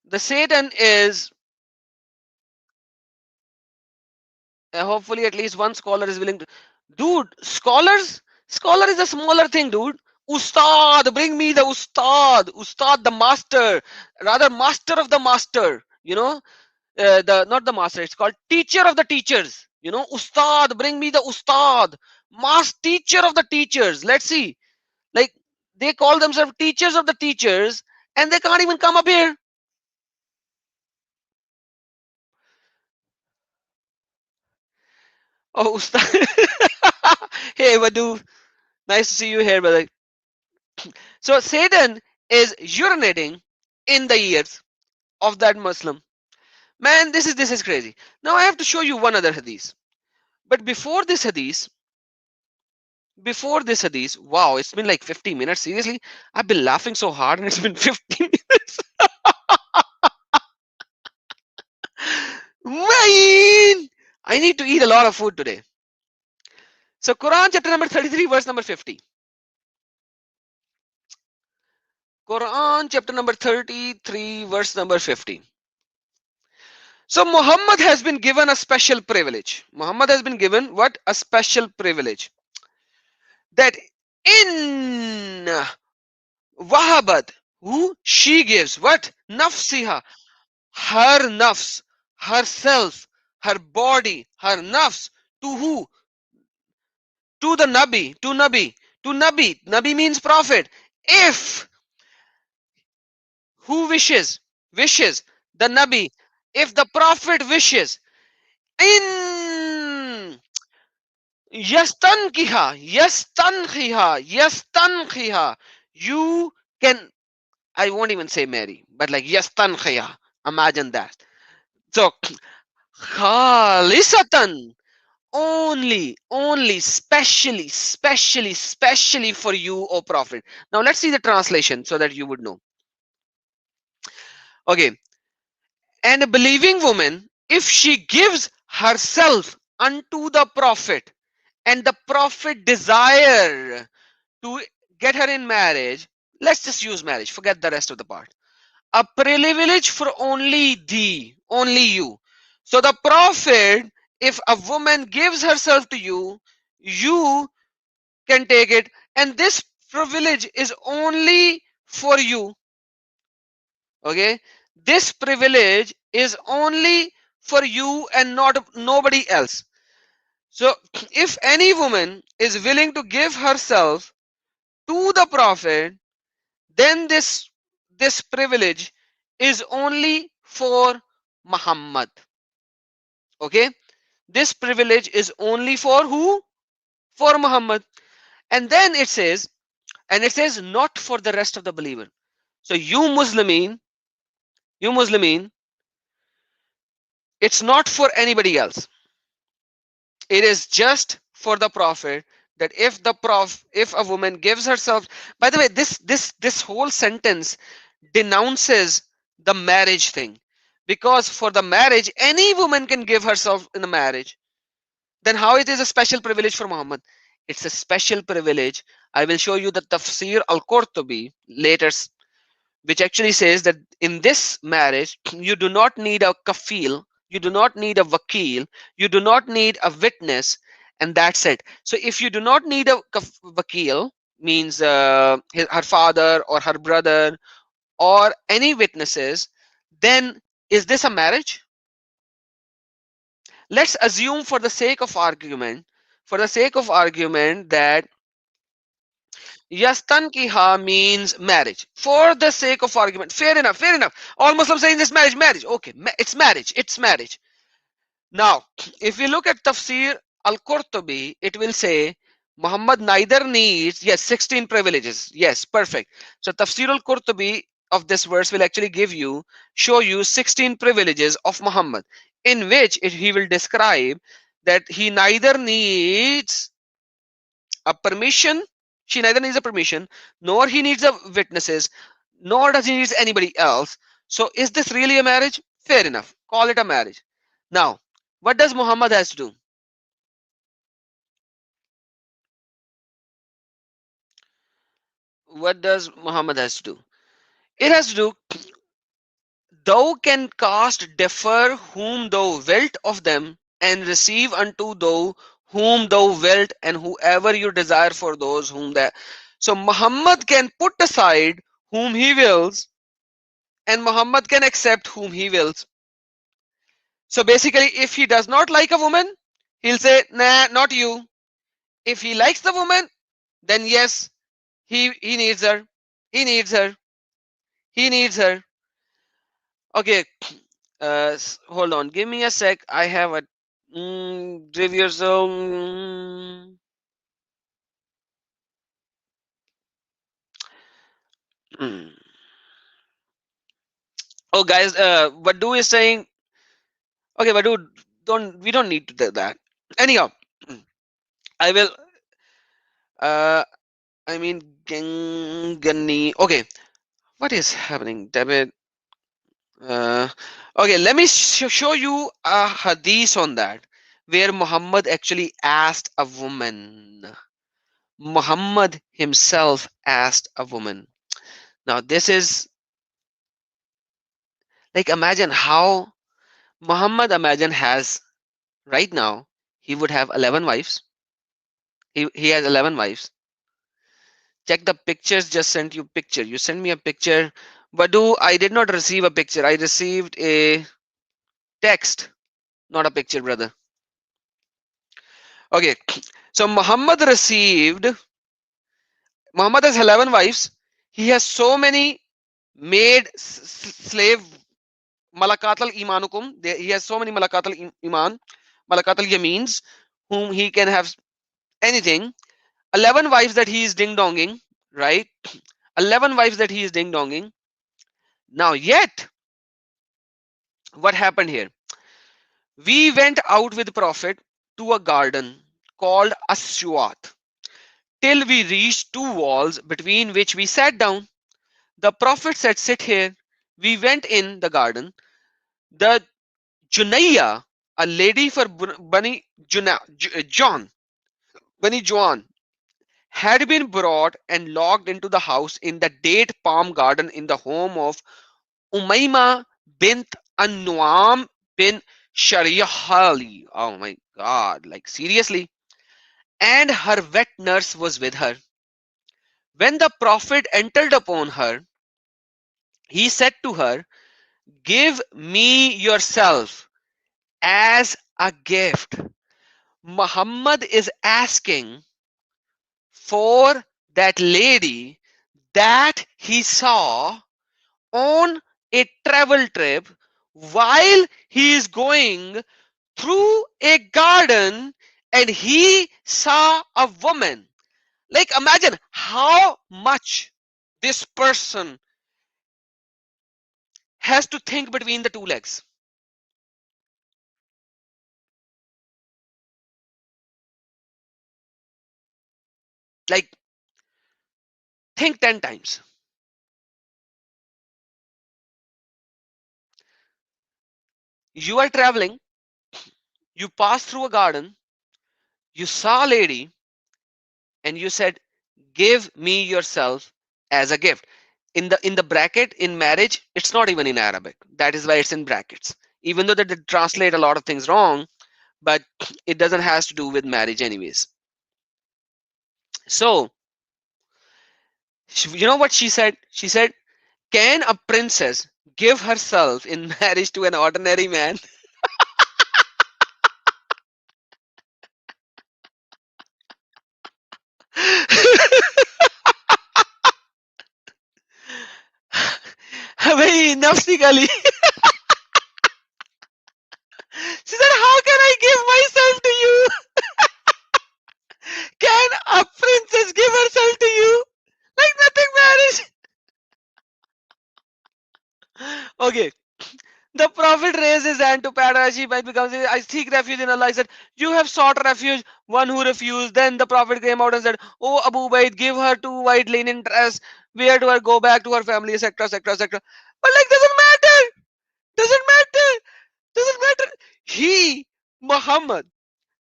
The Satan is hopefully at least one scholar is willing to. Dude, scholar is a smaller thing, dude. Ustad, bring me the Ustad. Ustad, the master, rather master of the master. The not the master. It's called teacher of the teachers. Ustad, bring me the Ustad, master teacher of the teachers. Let's see. Like they call themselves teachers of the teachers, and they can't even come up here. Oh, Ustad. Hey, Vadu. Nice to see you here, brother. So Satan is urinating in the ears of that Muslim. Man, this is crazy. Now I have to show you one other hadith. But before this hadith, wow, it's been like 50 minutes. Seriously, I've been laughing so hard and it's been 50 minutes. Man, I need to eat a lot of food today. So Quran chapter number 33, verse number 50. Quran chapter number 33, verse number 50. So Muhammad has been given a special privilege. Muhammad has been given what? A special privilege. That in Wahabat, who she gives what? Nafsiha, her nafs, herself, her body, her nafs. To who? To the Nabi, to Nabi, to Nabi. Nabi means prophet. If who wishes the Nabi, if the prophet wishes, in yastankiha, you can, I won't even say marry, but like yastankiha, imagine that. So khalisatan, only specially for you, O prophet. Now let's see the translation so that you would know. Okay. And a believing woman, if she gives herself unto the prophet, and the prophet desire to get her in marriage, let's just use marriage, forget the rest of the part. A privilege for only thee, only you. So the prophet, if a woman gives herself to you, you can take it, and this privilege is only for you. Okay, this privilege is only for you and not nobody else. So if any woman is willing to give herself to the prophet, then this privilege is only for Muhammad. Okay, this privilege is only for who? For Muhammad. And then it says not for the rest of the believer. So you Muslimin, it's not for anybody else. It is just for the prophet, that if a woman gives herself. By the way, this whole sentence denounces the marriage thing, because for the marriage any woman can give herself in the marriage. Then how it is a special privilege for Muhammad? It's a special privilege. I will show you the Tafsir al-Qurtubi later, which actually says that in this marriage you do not need a kafil, you do not need a vakil, you do not need a witness, and that's it. So if you do not need a vakil, means her father or her brother or any witnesses, then is this a marriage? Let's assume for the sake of argument that yastankiha means marriage. For the sake of argument, fair enough. All Muslims saying this marriage. Okay, it's marriage. Now, if we look at Tafsir al-Qurtubi, it will say Muhammad neither needs, yes, 16 privileges. Yes, perfect. So Tafsir al-Qurtubi of this verse will actually show you 16 privileges of Muhammad, in which he will describe that he neither needs a permission, she neither needs a permission, nor he needs a witnesses, nor does he need anybody else. So is this really a marriage? Fair enough. Call it a marriage. Now, what does Muhammad has to do? What does Muhammad has to do? It has to do, thou can cast defer whom thou wilt of them, and receive unto thou whom thou wilt, and whoever you desire for those whom that. So Muhammad can put aside whom he wills, and Muhammad can accept whom he wills. So basically, if he does not like a woman, he'll say, nah, not you. If he likes the woman, then yes, he needs her. He needs her. He needs her. Okay, hold on. Give me a sec. I have a review. So, mm. Oh, guys, Badu is saying, okay, Badu, we don't need to do that. Anyhow, I will. Uh, I mean, Gani. Okay, what is happening, David? Okay, let me show you a hadith on that, where Muhammad actually asked a woman. Muhammad himself asked a woman. Now, this is like, imagine how Muhammad, imagine, has right now, he would have 11 wives. He has 11 wives. Check the pictures, just sent you picture. You sent me a picture. Badu, I did not receive a picture. I received a text, not a picture, brother. Okay, so Muhammad has 11 wives. He has so many maid slave malakatal imanukum. He has so many malakatal iman, malakatal yamins, whom he can have anything. 11 wives that he is ding donging, right? 11 wives that he is ding donging. Now, yet, what happened here? We went out with Prophet to a garden called Ashuat till we reached two walls between which we sat down. The Prophet said, sit here. We went in the garden. The Junayya, a lady for Bani John, Bani Juan, had been brought and locked into the house in the date palm garden in the home of Umayma bint An-Nu'am bin Sharihali. Oh my God, like seriously. And her wet nurse was with her. When the Prophet entered upon her, he said to her, give me yourself as a gift. Muhammad is asking for that lady that he saw on a travel trip while he is going through a garden and he saw a woman. Like, imagine how much this person has to think between the two legs. Like, think 10 times. You are traveling, you pass through a garden, you saw a lady, and you said, give me yourself as a gift. In the bracket, in marriage, it's not even in Arabic. That is why it's in brackets. Even though they translate a lot of things wrong, but it doesn't has to do with marriage anyways. So, you know what she said? She said, can a princess give herself in marriage to an ordinary man? Very nafsikali. She said, how can I give myself to you? Can a princess give herself to you? Like nothing marriage. Okay. The Prophet raised his hand to pat her. She might become, I seek refuge in Allah. He said, you have sought refuge, one who refused. Then the Prophet came out and said, oh Abu Baid, give her two white linen dress. Wear to her, go back to her family, etc., etc., etc. But like, doesn't matter. Doesn't matter. Doesn't matter. He, Muhammad,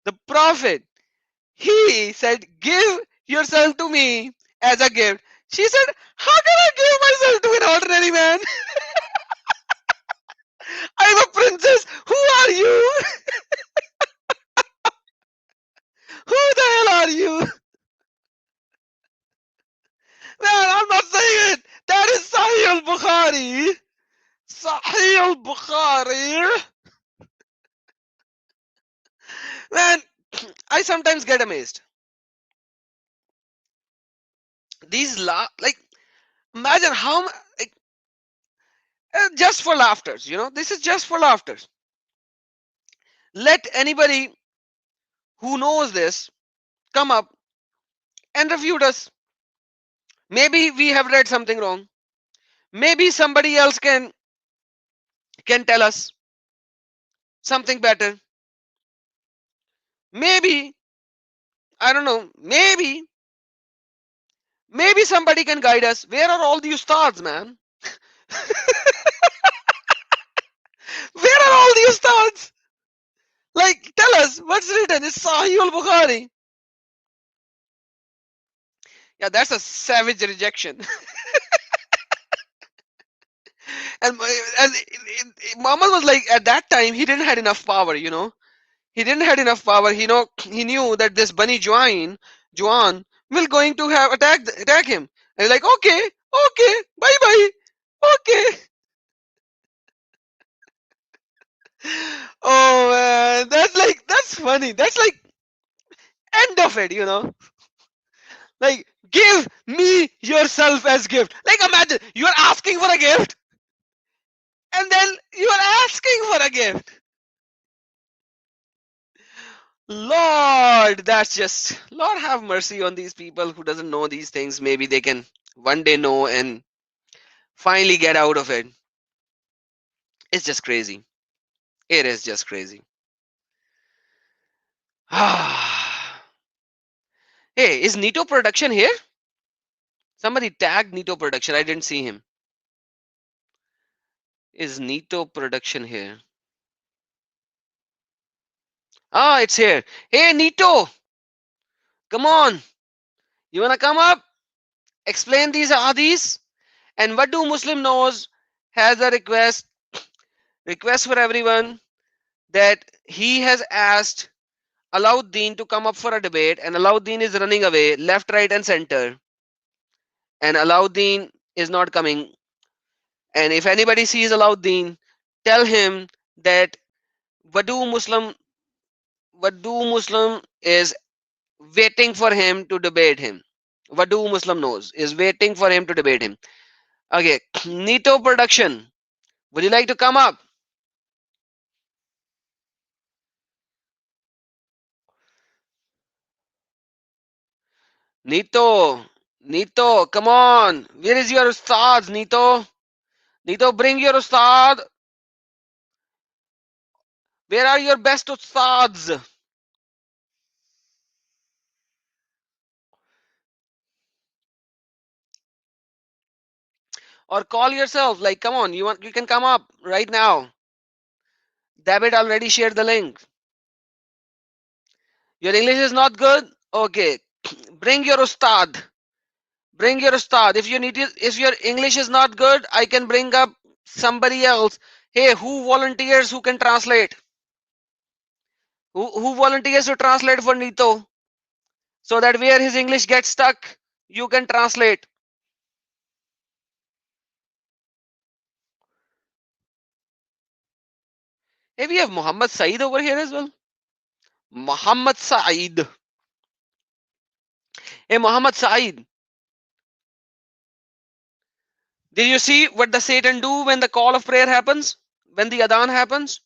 the Prophet, he said, give yourself to me as a gift. She said, How can I give myself to an ordinary man? I'm a princess. Who are you? Who the hell are you? Man, I'm not saying it. That is Sahih al-Bukhari. Sahih al-Bukhari. Man, I sometimes get amazed. These like, imagine how like, just for laughters, this is just for laughters. Let anybody who knows this come up and refute us. Maybe we have read something wrong. Maybe somebody else can tell us something better. Maybe, I don't know, maybe somebody can guide us. Where are all the ustads, man? Where are all the ustads? Like, tell us what's written. It's Sahih al-Bukhari. Yeah, that's a savage rejection. and Muhammad was like, at that time he didn't had enough power. He didn't had enough power. He knew that this Bani Juan will going to have attack him. And he's like, okay, bye bye, okay. Oh man, that's funny. That's like end of it. Like, give me yourself as gift. Like, imagine you are asking for a gift, and then you are asking for a gift. Lord, that's just Lord have mercy on these people who doesn't know these things. Maybe they can one day know and finally get out of it. It's just crazy. It is just crazy. Hey, is Nito Production here? Somebody tagged Nito Production. I didn't see him. Is Nito Production here? Ah, it's here. Hey, Nito, come on. You wanna come up? Explain these hadiths. And what do Muslim knows has a request for everyone that he has asked Alauddin to come up for a debate, and Alauddin is running away left, right, and center. And Alauddin is not coming. And if anybody sees Alauddin, tell him that Wadu Muslim is waiting for him to debate him. Wadu Muslim knows is waiting for him to debate him. Okay, Nito Production, would you like to come up? Nito, come on. Where is your ustad, Nito? Nito, bring your ustad. Where are your best ustads? Or call yourself. Like, come on, you can come up right now. David already shared the link. Your English is not good? Okay. Bring your ustad. Bring your ustad. If your English is not good, I can bring up somebody else. Hey, who volunteers who can translate? Who volunteers to translate for Nito? So that where his English gets stuck, you can translate. Hey, we have Muhammad Saeed over here as well. Muhammad Saeed. Hey, Muhammad Saeed. Did you see what the Satan do when the call of prayer happens? When the adhan happens?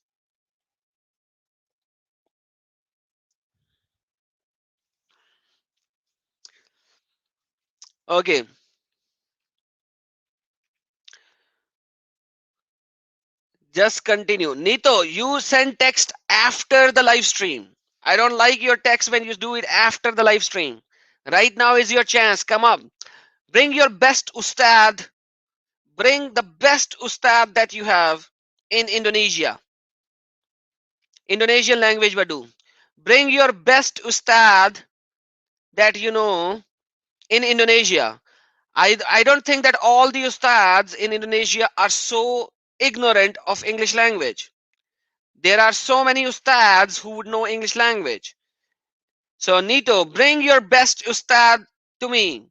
Okay. Just continue. Nito, you send text after the live stream. I don't like your text when you do it after the live stream. Right now is your chance. Come up. Bring your best ustad. Bring the best ustad that you have in Indonesia. Indonesian language Wadu. Bring your best ustad that you know in Indonesia. I don't think that all the ustads in Indonesia are so ignorant of English language. There are so many ustads who would know English language. So Nito, bring your best ustad to me.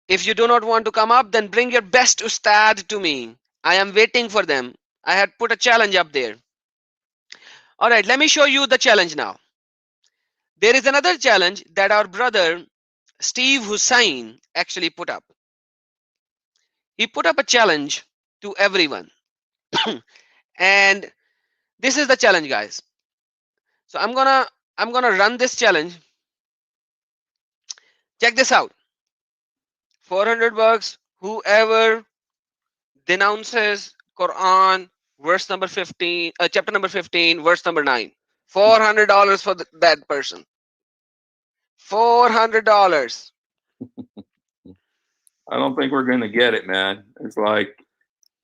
If you do not want to come up, then bring your best ustad to me. I am waiting for them. I had put a challenge up there. All right, let me show you the challenge now. There is another challenge that our brother Steve Hussain actually put up. He put up a challenge to everyone. And this is the challenge, guys. So I'm gonna run this challenge. Check this out. 400 bucks. Whoever denounces Quran verse number 15, chapter number 15, verse number 9. $400 for that person. $400. I don't think we're going to get it, man. It's like,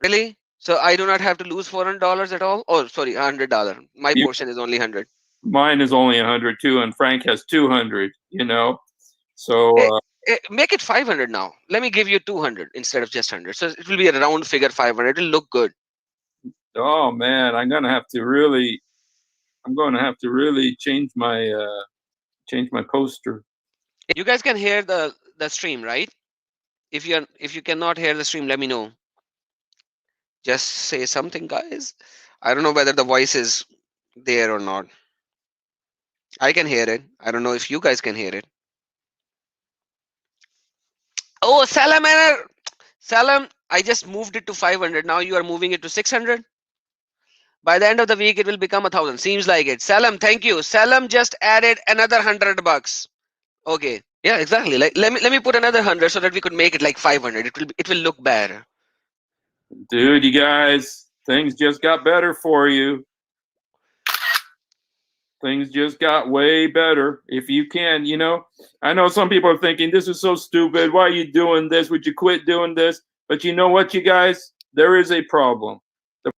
really? So I do not have to lose $400 at all? Oh, sorry, $100. My you, portion is only 100. mine is only 100 too, and Frank has 200. So Make it 500 now. Let me give you 200 instead of just 100. So it will be a round figure 500. It will look good. oh man, I'm going to have to really change my poster. You guys can hear the stream, right? If you cannot hear the stream, let me know. Just say something, guys. I don't know whether the voice is there or not. I can hear it. I don't know if you guys can hear it. Oh, Salam, Salam, I just moved it to 500. Now you are moving it to 600. By the end of the week, it will become 1,000. Seems like it. Salam, thank you. Salam just added another 100 bucks. Okay. Yeah, exactly. Like let me put another 100 so that we could make it like 500. It will look better. Dude, you guys, things just got better for you. Things just got way better. If you can, I know some people are thinking, this is so stupid. Why are you doing this? Would you quit doing this? But you know what, you guys? There is a problem. There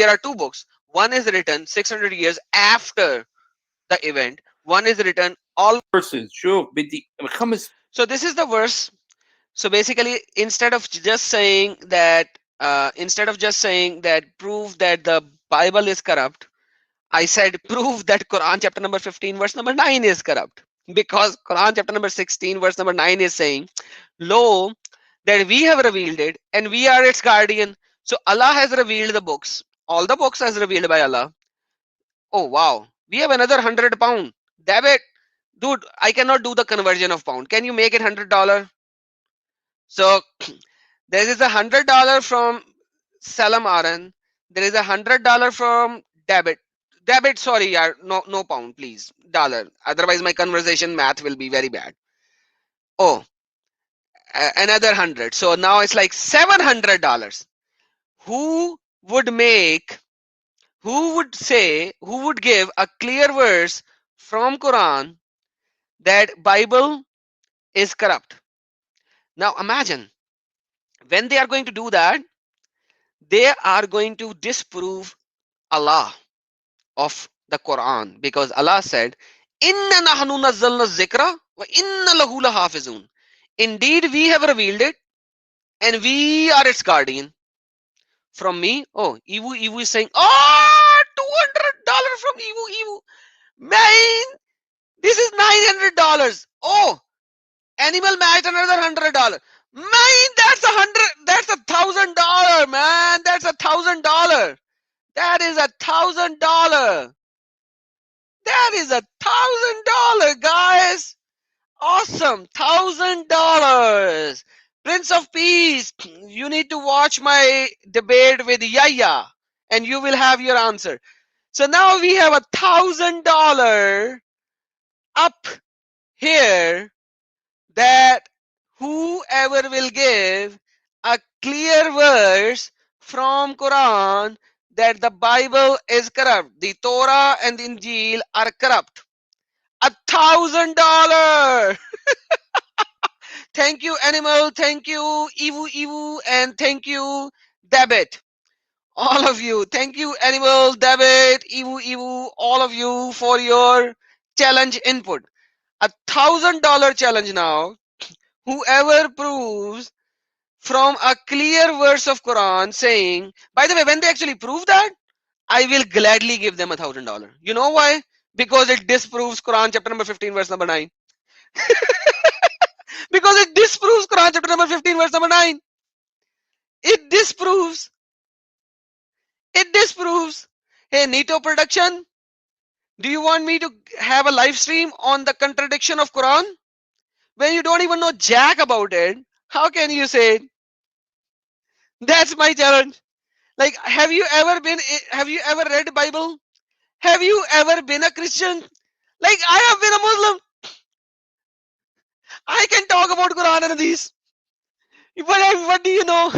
are two books. One is written 600 years after the event. One is written all verses. Sure. So this is the verse. So basically, instead of just saying that prove that the Bible is corrupt, I said prove that Quran chapter number 15 verse number 9 is corrupt, because Quran chapter number 16 verse number 9 is saying, lo, that we have revealed it and we are its guardian. So Allah has revealed the books. All the books as revealed by Allah. Oh wow, we have another £100. Damn it, dude! I cannot do the conversion of pound. Can you make it $100? So there is $100 from Salam Aran. There is $100 from debit. Debit, sorry, yaar, no pound, please. Dollar. Otherwise, my conversation math will be very bad. Oh, another 100. So now it's like $700. Who would make? Who would say? Who would give a clear verse from Quran that Bible is corrupt? Now imagine when they are going to do that, they are going to disprove Allah of the Quran, because Allah said, "Inna nahnu nazzalna zikra wa inna lahu lahafizun." Indeed, we have revealed it, and we are its guardian. From me, oh, Iwu is saying, oh, $200 from Iwu. Man, this is $900. Oh, Animal matched another $100. Man, that's $1,000, man. That's $1,000. That is $1,000. That is $1,000, guys. Awesome. $1,000. Prince of Peace, you need to watch my debate with Yaya and you will have your answer. So now we have $1,000 up here, that whoever will give a clear verse from Quran that the Bible is corrupt, the Torah and the Injil are corrupt. $1,000. Thank you, Animal. Thank you, Iwu, and thank you, Debit. All of you. Thank you, Animal, Debit, Iwu, all of you for your challenge input. $1,000 challenge now. Whoever proves from a clear verse of Quran saying, by the way, when they actually prove that, I will gladly give them $1,000. You know why? Because it disproves Quran chapter number 15 verse number 9. Because it disproves Quran chapter number 15 verse number 9. It disproves. It disproves. Hey, Nito production, do you want me to have a live stream on the contradiction of Quran? When you don't even know jack about it, how can you say it? That's my challenge. Like, have you ever read the Bible? Have you ever been a Christian? Like, I have been a Muslim. I can talk about Quran and these. What do you know?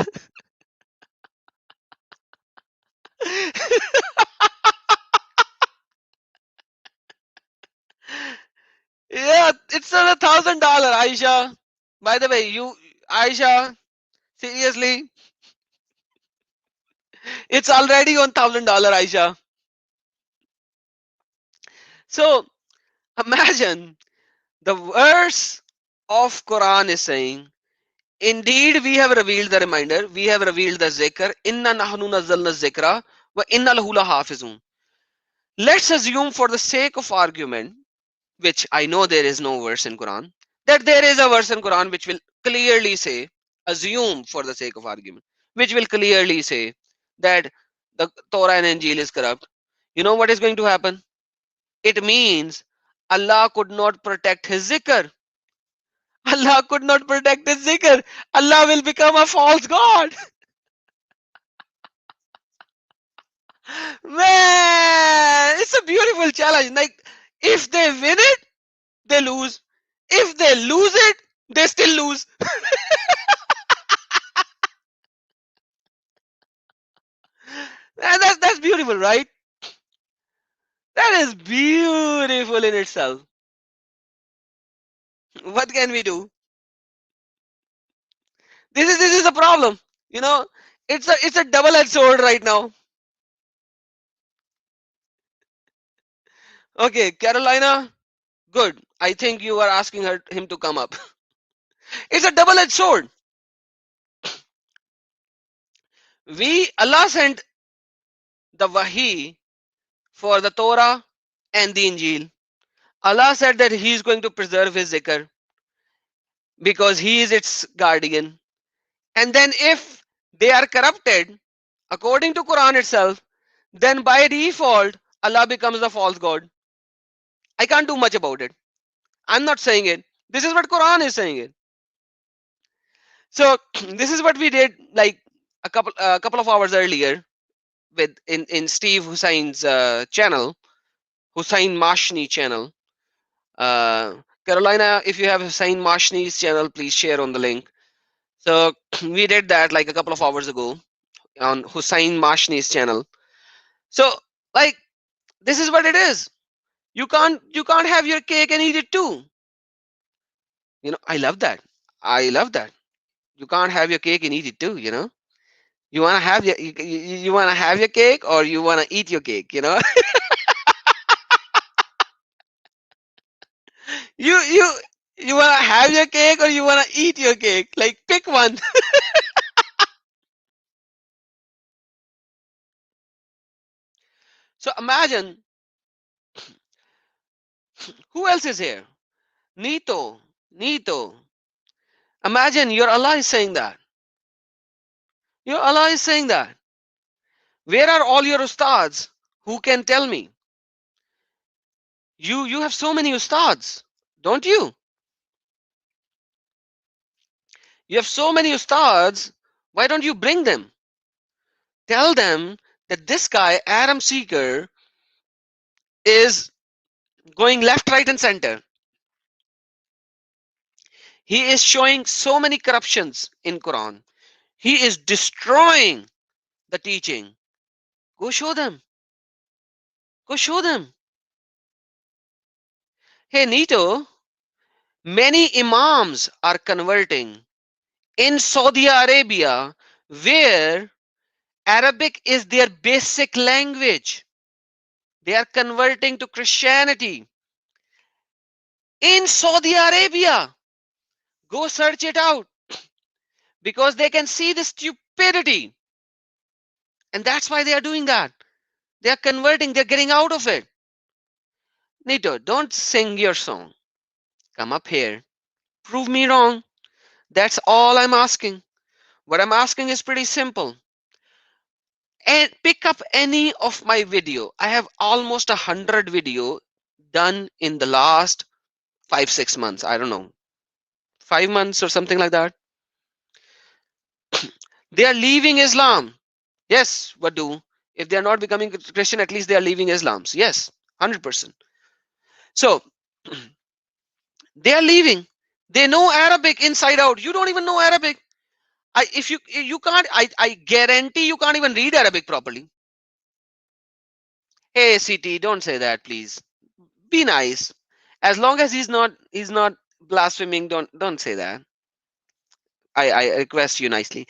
Yeah, it's a $1,000, Aisha. By the way, Aisha, seriously, it's already on $1,000, Aisha. So imagine the verse of Quran is saying, indeed we have revealed the reminder, we have revealed the zikr, inna nahnu nazzalna zikra wa inna lahu lahafizun. Let's assume for the sake of argument, which I know there is no verse in Quran, that there is a verse in Quran which will clearly say, assume for the sake of argument, which will clearly say that the Torah and Injil is corrupt. You know what is going to happen? It means Allah could not protect his zikr. Allah could not protect his zikr. Allah will become a false god. Man, it's a beautiful challenge. Like, if they win it, they lose. If they lose it, they still lose. And that's beautiful, right? That is beautiful in itself. What can we do? This is a problem. You know, it's a double-edged sword right now. Okay, Carolina, good. I think you are asking him to come up. It's a double-edged sword. Allah sent the Wahi for the Torah and the Injil. Allah said that He is going to preserve His zikr because He is its guardian. And then if they are corrupted, according to Quran itself, then by default, Allah becomes the false god. I can't do much about it. I'm not saying it. This is what Quran is saying it. So this is what we did like a couple of hours earlier with in Steve Hussein's channel, Hussein Mashni channel. Carolina, if you have Hussein Mashni's channel, please share on the link. So we did that like a couple of hours ago on Hussein Mashni's channel. So like this is what it is. You can't have your cake and eat it too. You know, I love that. I love that. You can't have your cake and eat it too. You know, you wanna have you wanna have your cake or you wanna eat your cake. You know, you you wanna have your cake or you wanna eat your cake. Like pick one. So imagine who else is here. Nito, Nito. Imagine your Allah is saying that. Your Allah is saying that. Where are all your ustads who can tell me? You have so many ustads, don't you? You have so many ustads. Why don't you bring them? Tell them that this guy, Adam Seeker, is going left, right, and center. He is showing so many corruptions in Quran. He is destroying the teaching. Go show them. Go show them. Hey, Nito, many imams are converting in Saudi Arabia where Arabic is their basic language. They are converting to Christianity in Saudi Arabia. Go search it out, because they can see the stupidity, and that's why they are doing that. They are converting, they're getting out of it. Nito, don't sing your song. Come up here. Prove me wrong. That's all I'm asking. What I'm asking is pretty simple. And pick up any of my video. I have almost 100 video done in the last 5-6 months. I don't know, 5 months or something like that. They are leaving Islam. Yes, what do? If they are not becoming Christian, at least they are leaving Islam. Yes, 100%. So they are leaving. They know Arabic inside out. You don't even know Arabic. If you can't, I guarantee you can't even read Arabic properly. Hey, CT, don't say that, please. Be nice. As long as he's not blaspheming, don't say that. I request you nicely,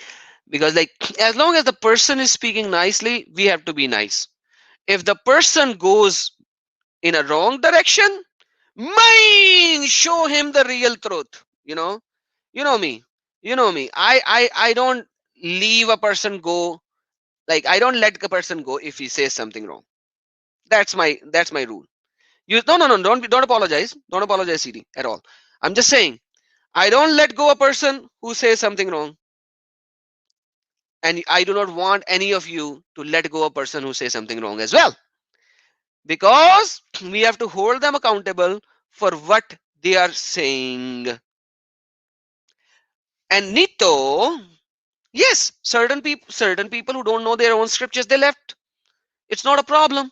because like, as long as the person is speaking nicely, we have to be nice. If the person goes in a wrong direction, mine, show him the real truth. You know me. I don't leave a person go. Like, I don't let the person go if he says something wrong. That's my rule. You no, don't apologize. Don't apologize, CD, at all. I'm just saying, I don't let go a person who says something wrong. And I do not want any of you to let go a person who says something wrong as well. Because we have to hold them accountable for what they are saying. And Nito, yes, certain people who don't know their own scriptures, they left. It's not a problem.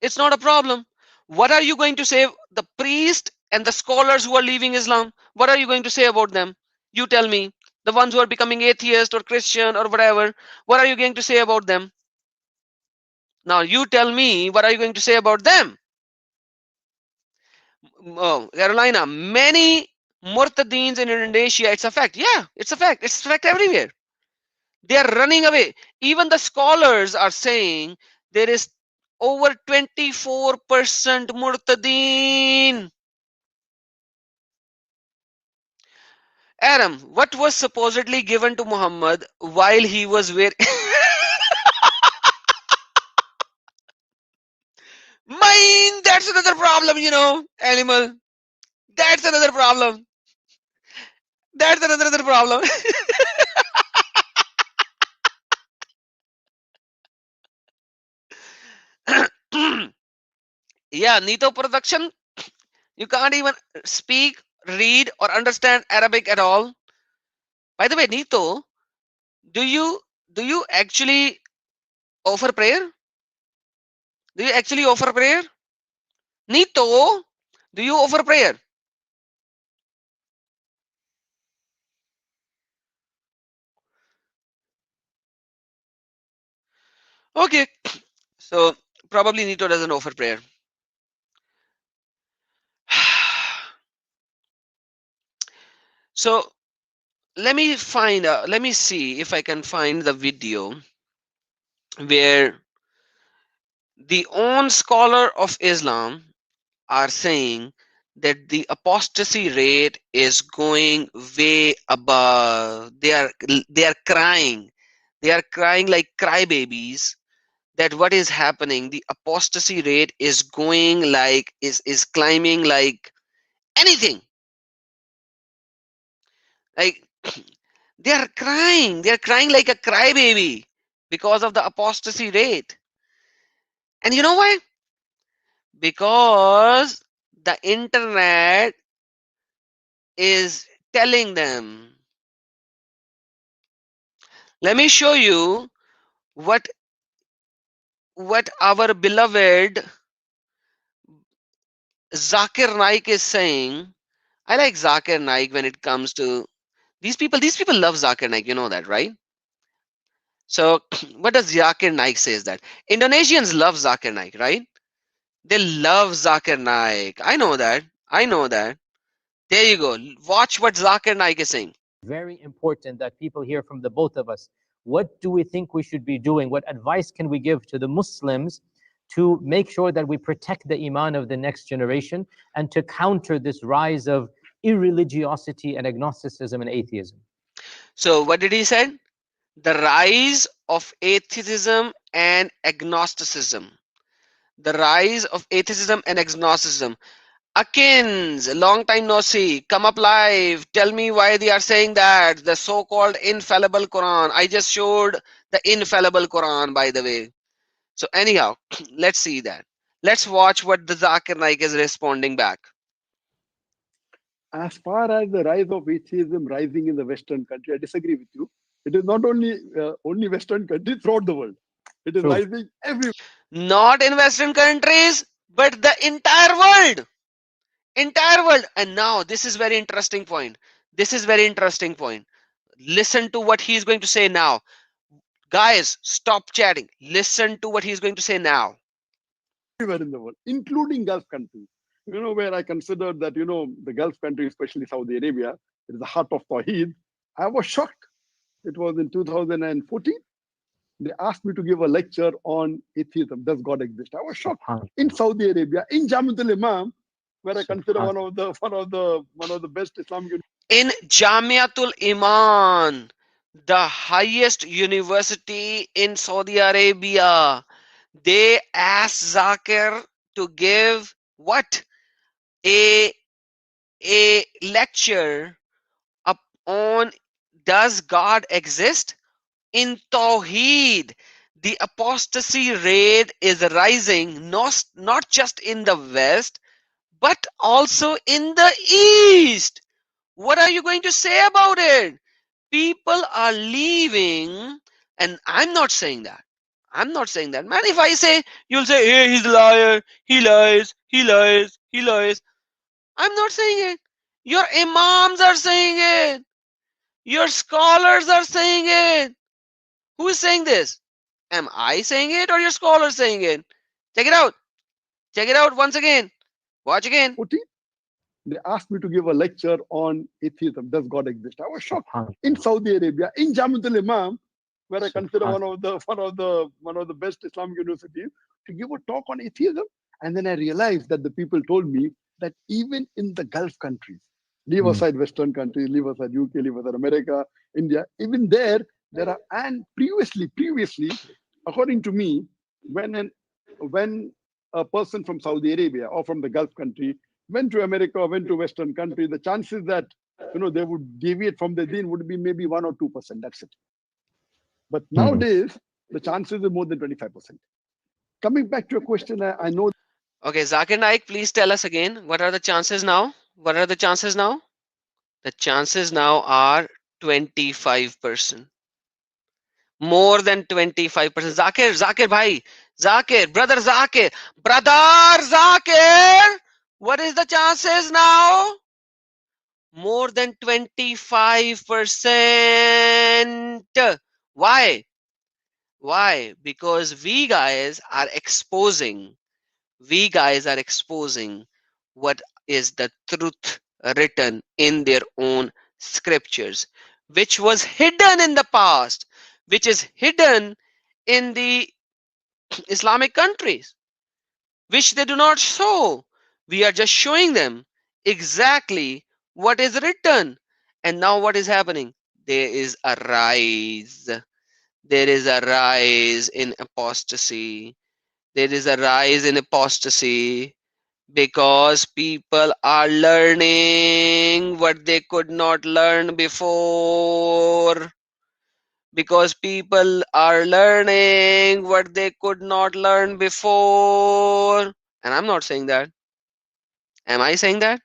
It's not a problem. What are you going to say? The priest and the scholars who are leaving Islam, what are you going to say about them? You tell me. The ones who are becoming atheist or Christian or whatever, what are you going to say about them? Now you tell me, what are you going to say about them? Oh, Carolina, many murtadins in Indonesia, it's a fact. Yeah, it's a fact. It's a fact everywhere. They are running away. Even the scholars are saying there is over 24% murtadin. Adam, what was supposedly given to Muhammad while he was wearing... Mine, that's another problem, animal. That's another problem. That's another problem. Yeah, Nito production, you can't even speak, read, or understand Arabic at all. By the way, Nito, do you actually offer prayer? Do you actually offer prayer? Nito, do you offer prayer? Okay, so probably Nito doesn't offer prayer. So let me see if I can find the video where the own scholar of Islam are saying that the apostasy rate is going way above. They are crying. They are crying like crybabies that what is happening, the apostasy rate is going like is climbing like anything. Like, they're crying like a crybaby because of the apostasy rate. And you know why? Because the internet is telling them. Let me show you what our beloved Zakir Naik is saying. I like Zakir Naik when it comes to these people. These people love Zakir Naik, you know that, right? So what does Zakir Naik says that? Indonesians love Zakir Naik, right? They love Zakir Naik. I know that. I know that. There you go. Watch what Zakir Naik is saying. Very important that people hear from the both of us. What do we think we should be doing? What advice can we give to the Muslims to make sure that we protect the iman of the next generation and to counter this rise of irreligiosity and agnosticism and atheism. So what did he say? The rise of atheism and agnosticism. The rise of atheism and agnosticism. Akins, long time no see. Come up live. Tell me why they are saying that. The so-called infallible Quran. I just showed the infallible Quran, by the way. So anyhow, let's see that. Let's watch what the Zakir Naik is responding back. As far as the rise of atheism rising in the Western country, I disagree with you. It is not only Western countries, throughout the world. It is True. rising everywhere. Not in Western countries, but the entire world. Entire world. And now this is very interesting point. This is very interesting point. Listen to what he's going to say now. Guys, stop chatting. Listen to what he's going to say now. Everywhere in the world, including Gulf countries. Where I consider that, the Gulf countries, especially Saudi Arabia, it is the heart of Tawheed. I was shocked. It was in 2014. They asked me to give a lecture on atheism. Does God exist? I was shocked. In Saudi Arabia, in Jamiatul Imam, where I consider one of the best Islamic universities. In Jamiatul Iman, the highest university in Saudi Arabia, they asked Zakir to give what? A lecture on does God exist? In Tawheed, the apostasy rate is rising, not just in the West, but also in the East. What are you going to say about it? People are leaving, and I'm not saying that. I'm not saying that. Man, if I say, you'll say, hey, he's a liar, he lies, he lies, he lies. I'm not saying it. Your imams are saying it. Your scholars are saying it. Who is saying this? Am I saying it or your scholars saying it? Check it out. Check it out once again. Watch again. They asked me to give a lecture on atheism. Does God exist? I was shocked. In Saudi Arabia, in Jamiatul Imam, where I consider one of the best Islamic universities, to give a talk on atheism. And then I realized that the people told me that even in the Gulf countries, leave aside Western countries, leave aside UK, leave aside America, India, even there are, and previously, according to me, when a person from Saudi Arabia or from the Gulf country went to America or went to Western country, the chances that they would deviate from the deen would be maybe 1 or 2%. That's it. But nowadays, the chances are more than 25%. Coming back to your question, I know. Okay, Zakir Naik, please tell us again. What are the chances now? What are the chances now? The chances now are 25%. More than 25%. Zakir bhai. Zakir, brother Zakir. Brother Zakir. What is the chances now? More than 25%. Why? Why? Because we guys are exposing what is the truth written in their own scriptures, which was hidden in the past, which is hidden in the Islamic countries, which they do not show. We are just showing them exactly what is written. And now what is happening? There is a rise. There is a rise in apostasy. There is a rise in apostasy because people are learning what they could not learn before. Because people are learning what they could not learn before. And I'm not saying that. Am I saying that?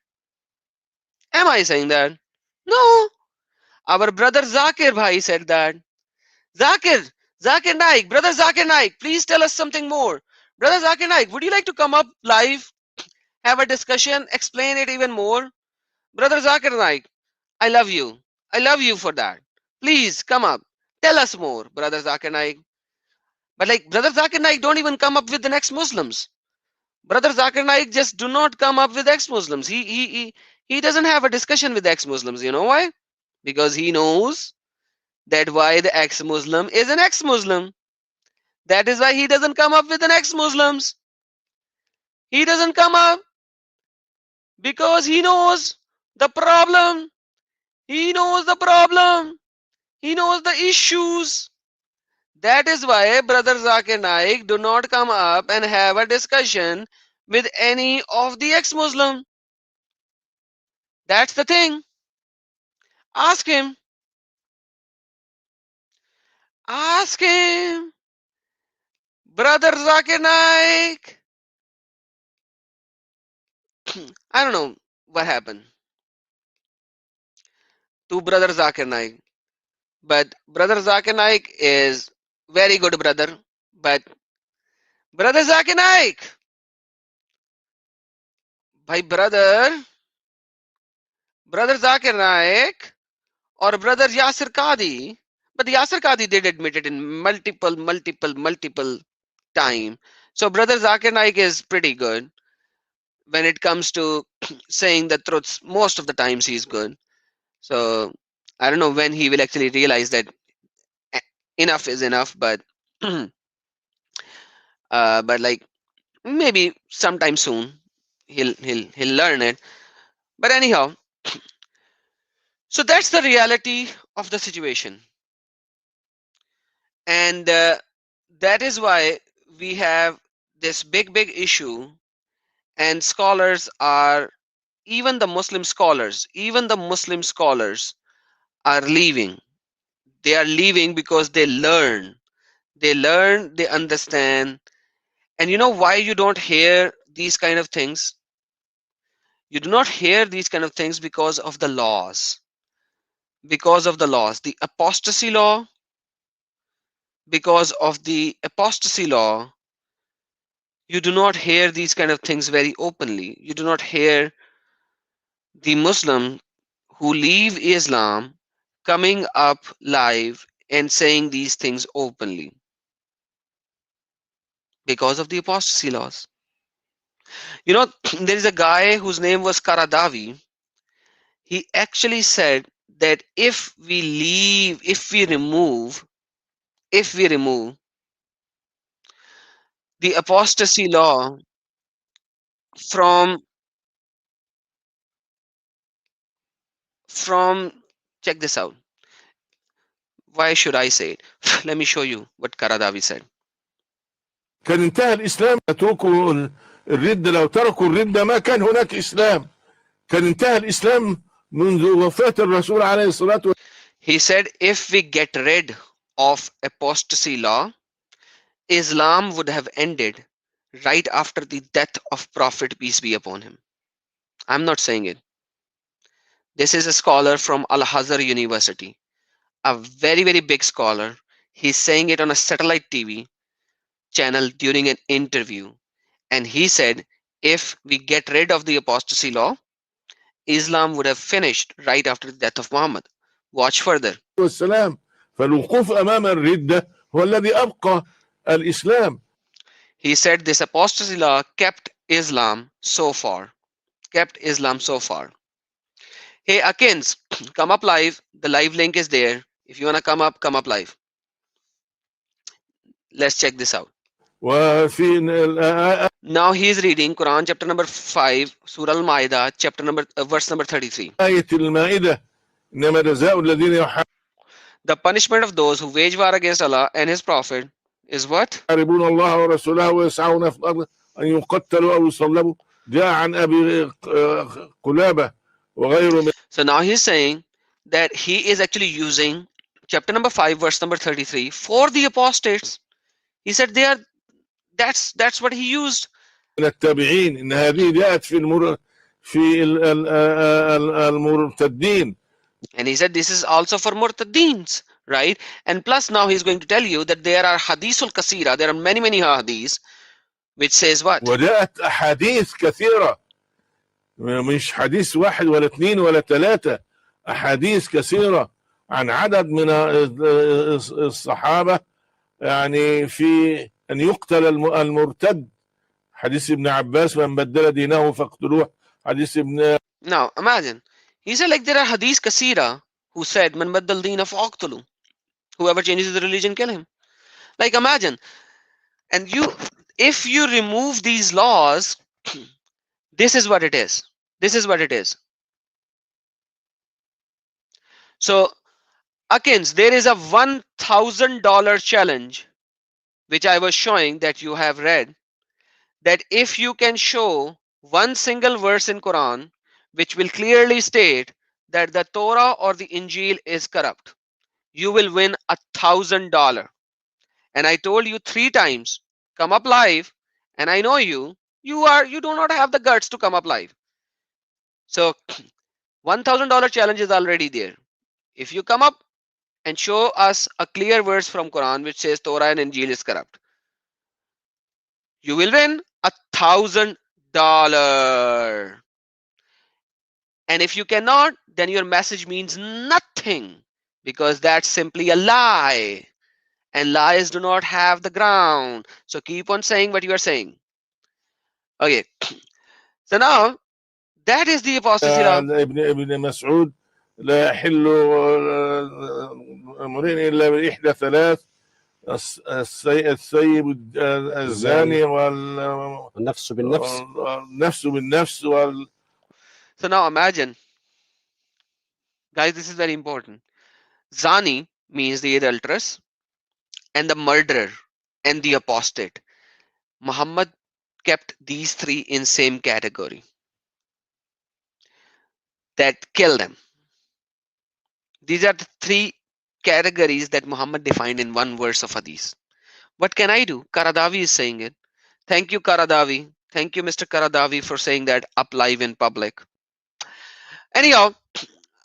Am I saying that? No. Our brother Zakir Bhai said that. Zakir Naik, brother Zakir Naik, please tell us something more. Brother Zakir Naik, would you like to come up live, have a discussion, explain it even more? Brother Zakir Naik, I love you. I love you for that. Please come up. Tell us more, brother Zakir Naik. But like brother Zakir Naik don't even come up with the next Muslims. Brother Zakir Naik just do not come up with ex-Muslims. He doesn't have a discussion with ex-Muslims. You know why? Because he knows that why the ex-Muslim is an ex-Muslim. That is why he doesn't come up with an ex-Muslims. He doesn't come up because he knows the problem. He knows the problem. He knows the issues. That is why Brother Zakir Naik do not come up and have a discussion with any of the ex-Muslim. That's the thing. Ask him. Ask him. Brother Zakir Naik. I don't know what happened to Brother Zakir Naik. But Brother Zakir Naik is very good brother. But Brother Zakir Naik, bhai brother Zakir Naik or brother Yasir Qadi, but Yasir Qadi did admit it in multiple time. So brother Zakir Naik is pretty good when it comes to saying the truths. Most of the times he's good. So I don't know when he will actually realize that enough is enough, but but like maybe sometime soon he'll learn it. But anyhow, so that's the reality of the situation, and that is why we have this big issue, and scholars are, even the Muslim scholars are leaving. They are leaving because they understand. And you know why you don't hear these kind of things? You do not hear these kind of things because of the laws. Because of the laws, the apostasy law, because of the apostasy law, you do not hear these kind of things very openly. You do not hear the Muslim who leave Islam coming up live and saying these things openly because of the apostasy laws. You know, there is a guy whose name was Karadavi. He actually said that if we remove the apostasy law from from check this out. Why should I say it? Let me show you what Karadavi said. كان انتهى الإسلام. اتركوا الردة، لو تركوا الردة ما كان هناك إسلام. كان انتهى الإسلام منذ وفاة الرسول عليه الصلاة والسلام. He said if we get rid of apostasy law, Islam would have ended right after the death of Prophet, peace be upon him. I'm not saying it. This is a scholar from Al-Azhar University, a very big scholar. He's saying it on a satellite TV channel during an interview. And he said, if we get rid of the apostasy law, Islam would have finished right after the death of Muhammad. Watch further. والسلام. فالوقوف أمام الردة هو الذي أبقى الإسلام. He said this apostasy law kept Islam so far. Hey Akins, come up live. The live link is there. If you want to come up live. Let's check this out. وفي Now he is reading Quran chapter number 5, Surah Al-Ma'idah, chapter number verse number 33. آية المائدة إنما جزاء الذين The punishment of those who wage war against Allah and His Prophet is what? يحاربون الله ورسوله ويسعون في الأرض أن يقتلوا أو يصلبوا. جاء عن أبي قلابة وغيره من. So now he's saying that he is actually using chapter number 5, verse number 33 for the apostates. He said they are. That's what he used. من التابعين إن هذه جاءت في المرتدين. And he said this is also for murtadeens, right? And plus now he's going to tell you that there are hadithul kasira. There are many hadiths which says what? وجاءت أحاديث كثيرة، مش حديث واحد ولا اثنين ولا ثلاثة، أحاديث كثيرة عن عدد من الصحابة يعني في أن يقتل المرتد. حديث ابن عباس من بدل دينه فاقتلوه. حديث ابن. Now imagine he said like there are hadith kasira who said man baddal deen faqtulu, whoever changes the religion kill him. Like imagine, and if you remove these laws, this is what it is. So, Akins, there is a $1,000 challenge which I was showing that you have read, that if you can show one single verse in Quran which will clearly state that the Torah or the Injil is corrupt, you will win $1,000. And I told you 3 times, come up live, and I know you do not have the guts to come up live. So $1,000 challenge is already there. If you come up and show us a clear verse from Quran which says Torah and Injil is corrupt, you will win $1,000. And if you cannot, then your message means nothing, because that's simply a lie. And lies do not have the ground. So keep on saying what you are saying. Okay. So now that is the apostasy. ابن مسعود لا يحل امرئ الا باحدى ثلاث السيب الزاني والنفس بالنفس والنفس بالنفس So now imagine, guys, this is very important. Zani means the adulteress and the murderer and the apostate. Muhammad kept these three in same category, that kill them. These are the three categories that Muhammad defined in one verse of Hadith. What can I do? Karadavi is saying it. Thank you, Karadavi. Thank you, Mr. Karadavi, for saying that up live in public. Anyhow,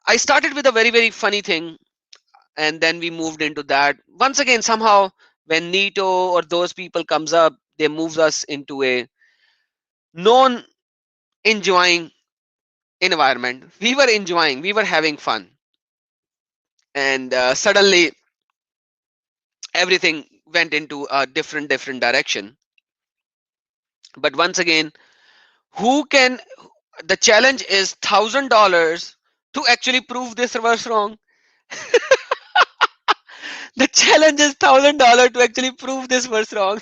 I started with a very, very funny thing, and then we moved into that. Once again, somehow, when Nito or those people comes up, they move us into a non-enjoying environment. We were enjoying, we were having fun, and suddenly everything went into a different direction. But once again, who can, the challenge is $1,000 to actually prove this verse wrong. The challenge is $1,000 to actually prove this verse wrong.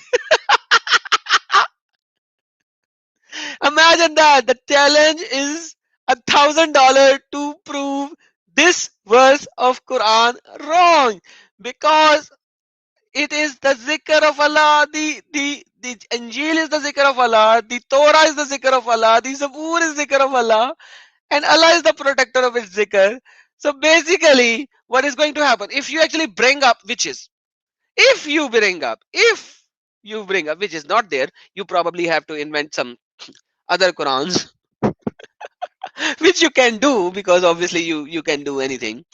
Imagine that. The challenge is $1,000 to prove this verse of Quran wrong, because it is the zikr of Allah, the Injil is the zikr of Allah, the Torah is the zikr of Allah, the Zabur is zikr of Allah, and Allah is the protector of its zikr. So basically, what is going to happen? If you actually bring up witches, if you bring up, which is not there, you probably have to invent some other Qurans, which you can do, because obviously you can do anything.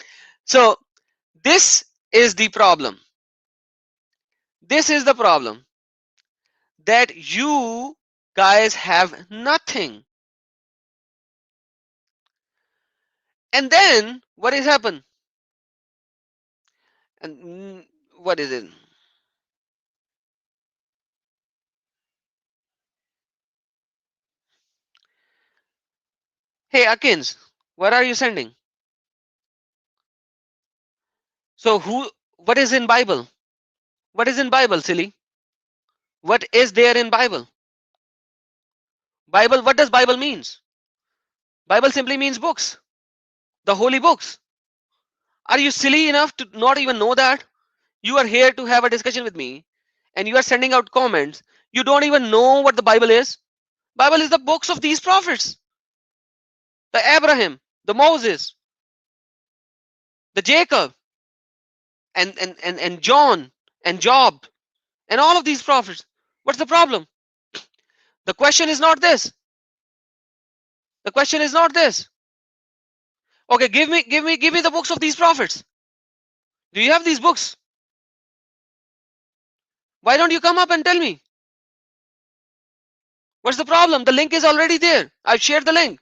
So this is the problem. This is the problem, that you guys have nothing. And then what has happened? And what is it? Hey Akins, what are you sending? So what is in Bible? What is in Bible, silly? What is there in Bible? Bible, what does Bible means? Bible simply means books, the holy books. Are you silly enough to not even know that? You are here to have a discussion with me, and you are sending out comments. You don't even know what the Bible is. Bible is the books of these prophets. The Abraham, the Moses, the Jacob, and John, and Job, and all of these prophets. What's the problem? The question is not this. The question is not this. Okay, give me the books of these prophets. Do you have these books? Why don't you come up and tell me? What's the problem? The link is already there. I've shared the link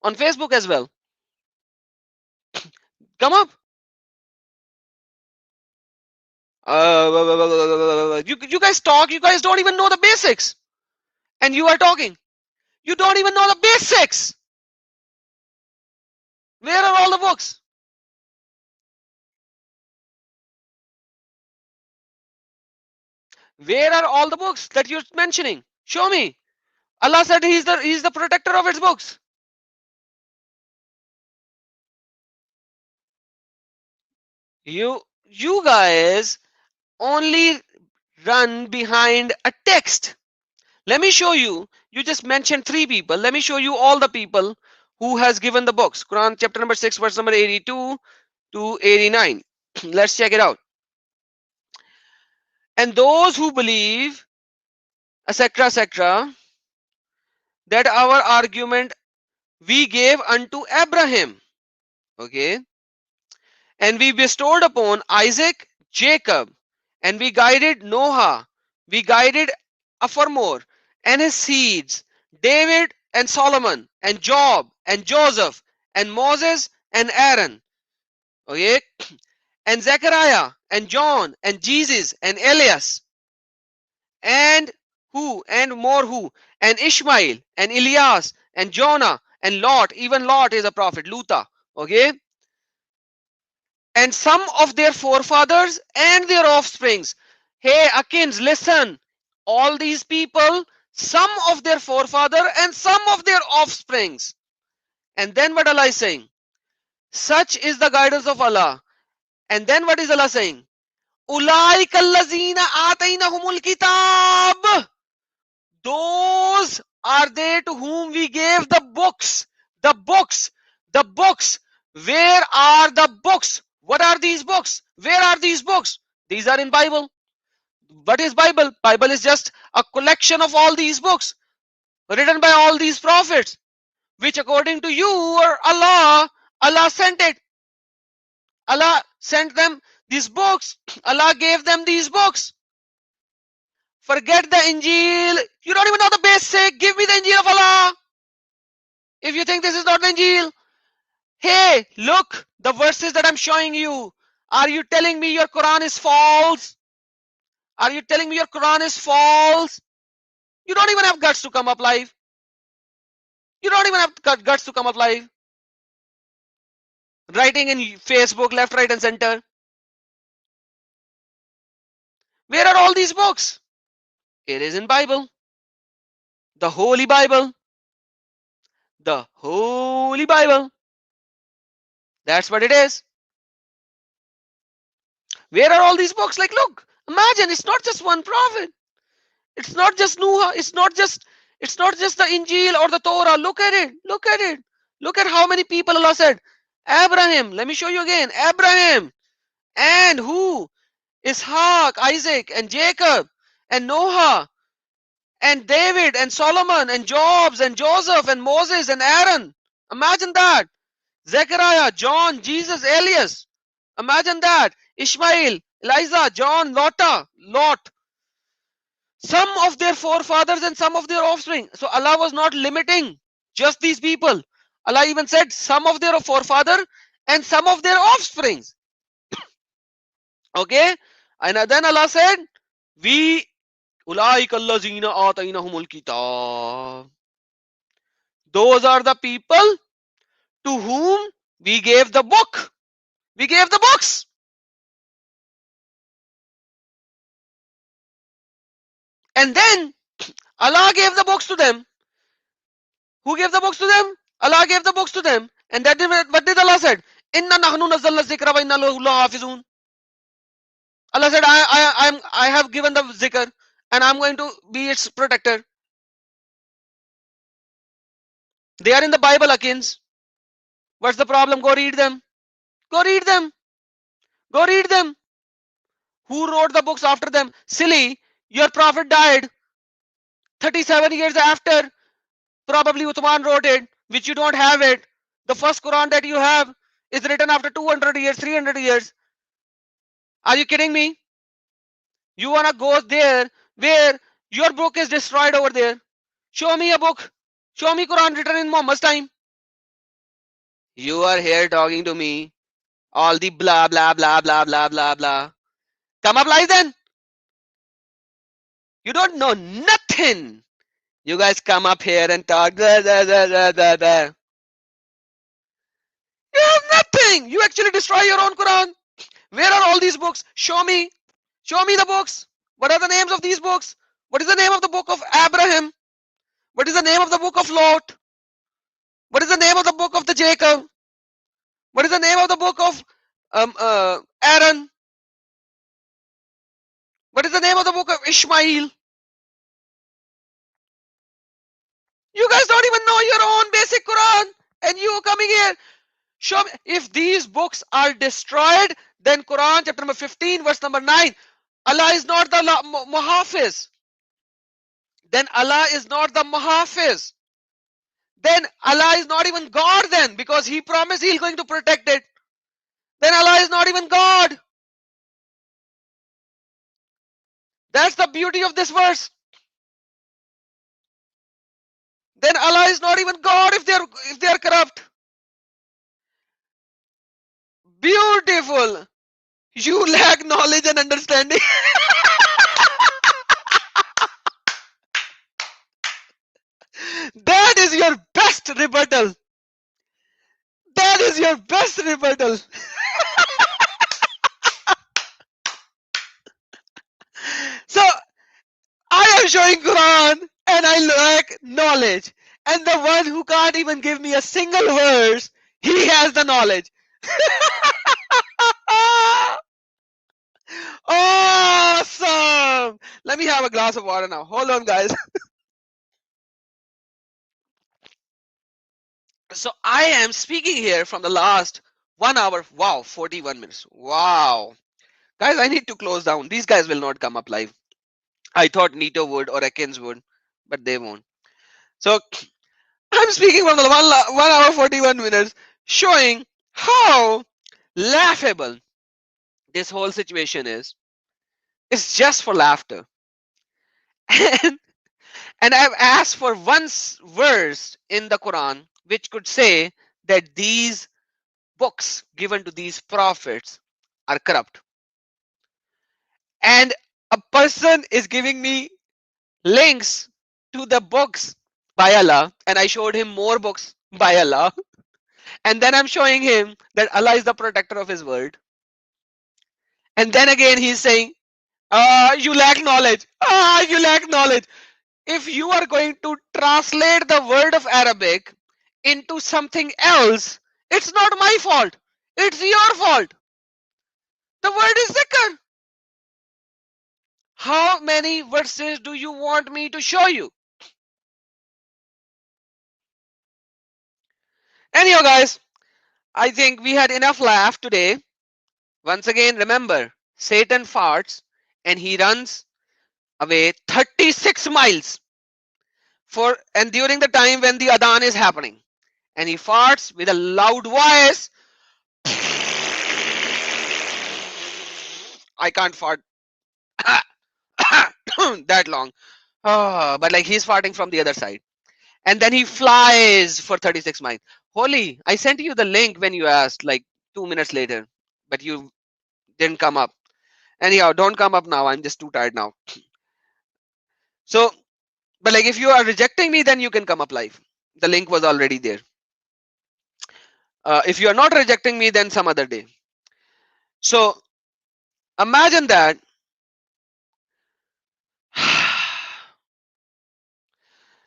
on Facebook as well. Come up. You guys talk. You guys don't even know the basics, and you are talking. You don't even know the basics. Where are all the books? Where are all the books that you're mentioning? Show me. Allah said he's the protector of its books. You guys only run behind a text. Let me show you. You just mentioned 3 people. Let me show you all the people who has given the books. Quran chapter number 6 verse number 82 to 89. Let's check it out. And those who believe, etc., that our argument we gave unto Abraham, okay, and we bestowed upon Isaac, Jacob, and we guided Noah, we guided Aphormore and his seeds, David and Solomon, and Job and Joseph, and Moses and Aaron, okay, and Zechariah and John and Jesus and Elias, and who and more who, and Ishmael and Elias and Jonah and Lot. Even Lot is a prophet, Luta, okay, and some of their forefathers and their offsprings. Hey Akins, listen, all these people, some of their forefather and some of their offsprings. And then what Allah is saying, such is the guidance of Allah. And then what is Allah saying, ulaika allazina atainahumul kitab, those are they to whom we gave the books. The books, the books. Where are the books? What are these books? Where are these books? These are in Bible. What is Bible? Bible is just a collection of all these books written by all these prophets, which according to you or Allah, Allah sent it. Allah sent them these books. Allah gave them these books. Forget the Injil. You don't even know the basic. Give me the Injil of Allah. If you think this is not the Injil. Hey, look, the verses that I'm showing you. Are you telling me your Quran is false? Are you telling me your Quran is false? You don't even have guts to come up live. You don't even have guts to come up live. Writing in Facebook, left, right, and center. Where are all these books? It is in Bible. The Holy Bible. The Holy Bible. That's what it is. Where are all these books? Like, look, imagine, it's not just one prophet. It's not just Noah. It's not just the Injil or the Torah. Look at it. Look at it. Look at how many people Allah said. Abraham. Let me show you again. Abraham. And who? Ishaq, Isaac, and Jacob, and Noah, and David, and Solomon, and Jobs, and Joseph, and Moses, and Aaron. Imagine that. Zechariah, John, Jesus, Elias. Imagine that. Ishmael, Eliza, John, Lot. Some of their forefathers and some of their offspring. So Allah was not limiting just these people. Allah even said some of their forefather and some of their offsprings. Okay? And then Allah said, we ulaika allazina atainahumul kitab. Those are the people to whom we gave the book. We gave the books. And then Allah gave the books to them. Who gave the books to them? Allah gave the books to them. And that what did Allah said? Inna nahnu nazzalna zikra wa inna lahu lahafizun. Allah said, I have given the zikr and I'm going to be its protector. They are in the Bible, Akins. What's the problem? Go read them. Go read them. Go read them. Who wrote the books after them? Silly, your prophet died 37 years after. Probably Uthman wrote it, which you don't have it. The first Quran that you have is written after 200 years, 300 years. Are you kidding me? You want to go there where your book is destroyed over there. Show me a book. Show me Quran written in Muhammad's time. You are here talking to me. All the blah, blah, blah, blah, blah, blah, blah. Come up live then. You don't know nothing. You guys come up here and talk. Blah, blah, blah, blah, blah, blah. You have nothing. You actually destroy your own Quran. Where are all these books? Show me. Show me the books. What are the names of these books? What is the name of the book of Abraham? What is the name of the book of Lot? What is the name of the book of the Jacob? What is the name of the book of Aaron. What is the name of the book of Ishmael? You guys don't even know your own basic Quran, and you coming here. Show me if these books are destroyed, then Quran chapter number 15, verse number 9. Allah is not the Muhafiz. Then Allah is not the Muhafiz. Then Allah is not even God then, because He promised He's going to protect it. Then Allah is not even God. That's the beauty of this verse. Then Allah is not even God if they are corrupt. Beautiful. You lack knowledge and understanding. That is your best rebuttal. That is your best rebuttal. So I am showing Quran and I lack knowledge. And the one who can't even give me a single verse, he has the knowledge. Awesome. Let me have a glass of water now. Hold on, guys. So I am speaking here from the last 1 hour. Wow, 41 minutes. Wow. Guys, I need to close down. These guys will not come up live. I thought Nito would or Ekins would, but they won't. So I'm speaking from the 1 hour 41 minutes, showing how laughable this whole situation is. It's just for laughter. And I've asked for one verse in the Quran which could say that these books given to these prophets are corrupt. And a person is giving me links to the books by Allah, and I showed him more books by Allah. And then I'm showing him that Allah is the protector of His word. And then again he's saying, you lack knowledge. You lack knowledge. If you are going to translate the word of Arabic into something else, it's not my fault. It's your fault. The word is zikr. How many verses do you want me to show you? Anyhow, guys, I think we had enough laugh today. Once again, remember, Satan farts and he runs away 36 miles and during the time when the adhan is happening, and he farts with a loud voice. I can't fart that long, but like he's farting from the other side, and then he flies for 36 miles. Holy, I sent you the link when you asked, like 2 minutes later, but you didn't come up. Anyhow, don't come up now. I'm just too tired now. So, but like if you are rejecting me, then you can come up live. The link was already there. If you are not rejecting me, then some other day. So imagine that.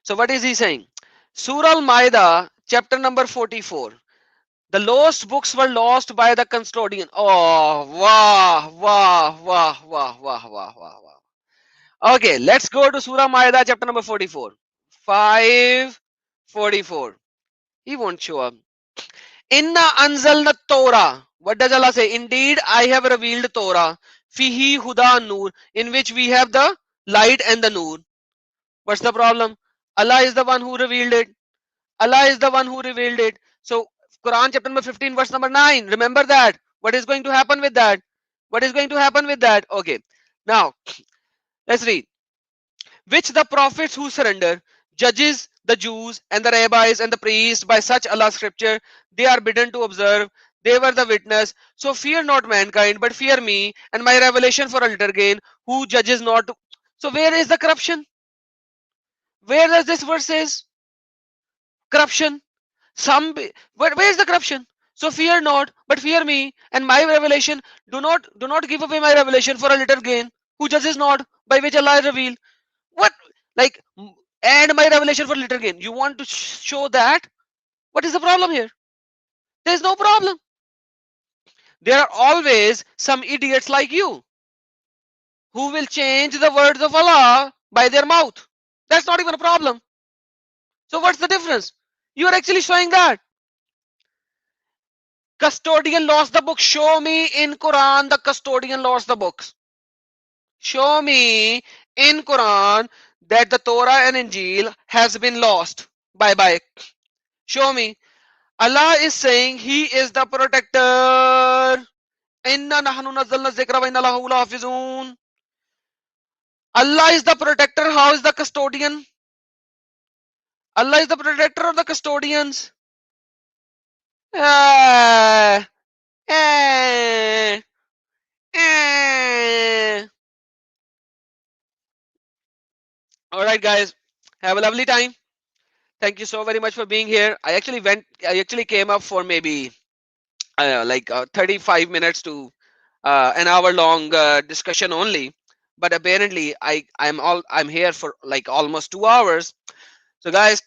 So what is he saying? Surah Al-Ma'idah, chapter number 44. The lost books were lost by the custodian. Oh, wow, wow, wow, wow, wow, wow, wow, wow. Okay, let's go to Surah Ma'idah, chapter number 44. 544. He won't show up. Inna anzalna Torah. What does Allah say? Indeed, I have revealed Torah. Fihi huda nur. In which we have the light and the nur. What's the problem? Allah is the one who revealed it. Allah is the one who revealed it. So, Quran chapter number 15, verse number 9. Remember that. What is going to happen with that? What is going to happen with that? Okay. Now, let's read. Which the prophets who surrender, judges, the Jews, and the rabbis and the priests by such Allah's scripture, they are bidden to observe. They were the witness. So fear not mankind, but fear me and my revelation for a little gain, who judges not. So where is the corruption? Where does this verse says corruption? Where is the corruption? So fear not, but fear me and my revelation. Do not give away my revelation for a little gain, who judges not, by which Allah is revealed. What? Like, and my revelation for little gain. You want to show that? What is the problem here? There is no problem. There are always some idiots like you who will change the words of Allah by their mouth. That's not even a problem. So what's the difference? You are actually showing that. Custodian lost the book. Show me in Quran the custodian lost the books. Show me in Quran that the Torah and Injil has been lost. Bye bye. Show me. Allah is saying He is the protector. Inna nahnu nazzalna dhikra wa inna lahu lahafizun. Allah is the protector. How is the custodian? Allah is the protector of the custodians. Ah, eh, eh. All right, guys. Have a lovely time. Thank you so very much for being here. I actually came up for maybe like 35 minutes to an hour long discussion only. But apparently I'm here for like almost 2 hours. So guys,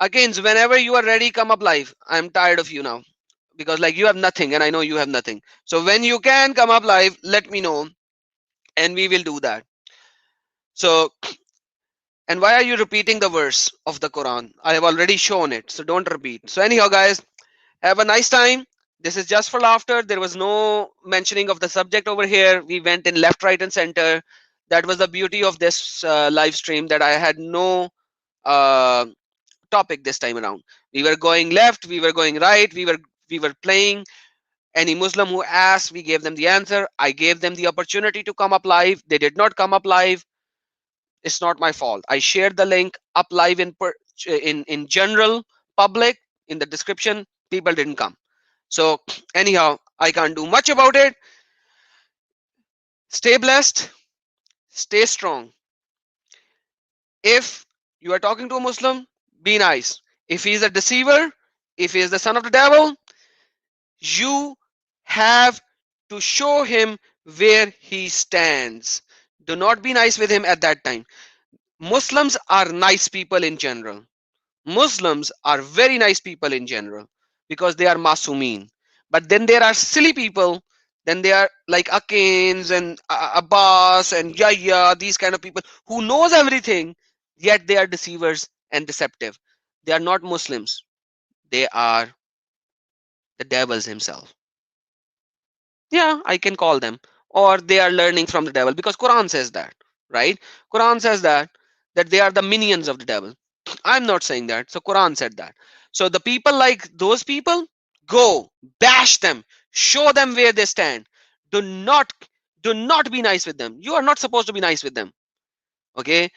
again, whenever you are ready, come up live. I'm tired of you now because like you have nothing and I know you have nothing. So when you can come up live, let me know and we will do that. So, and why are you repeating the verse of the Quran? I have already shown it, so don't repeat. So anyhow, guys, have a nice time. This is just for laughter. There was no mentioning of the subject over here. We went in left, right, and center. That was the beauty of this live stream, that I had no uh, topic this time around. We were going left, we were going right, we were playing. Any Muslim who asked, we gave them the answer. I gave them the opportunity to come up live. They did not come up live. It's not my fault. I shared the link up live in general public in the description. People didn't come. So anyhow, I can't do much about it. Stay blessed, stay strong. If you are talking to a Muslim, be nice. If he is a deceiver, if he is the son of the devil, you have to show him where he stands. Do not be nice with him at that time. Muslims are nice people in general. Muslims are very nice people in general because they are masumeen. But then there are silly people. Then they are like Akins and Abbas and Yahya, these kind of people who knows everything, yet they are deceivers and deceptive. They are not Muslims. They are the devils himself. Yeah, I can call them. Or they are learning from the devil because Quran says that, right? Quran says that they are the minions of the devil. I'm not saying that. So Quran said that. So the people like those people, go bash them, show them where they stand. Do not be nice with them. You are not supposed to be nice with them. Okay?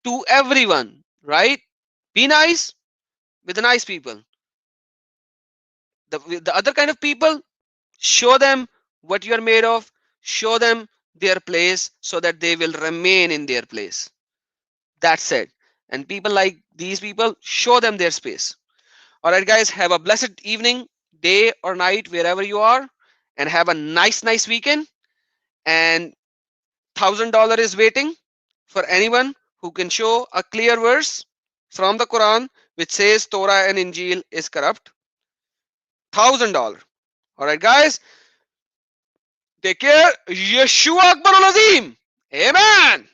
To everyone, right? Be nice with the nice people. The other kind of people, show them what you are made of, show them their place so that they will remain in their place. That's it. And people like these people, show them their space. All right, guys, have a blessed evening, day or night, wherever you are, and have a nice weekend. And $1,000 is waiting for anyone who can show a clear verse from the Quran which says Torah and Injil is corrupt. $1,000. All right, guys, take care. Yeshua Akbar Azim. Amen.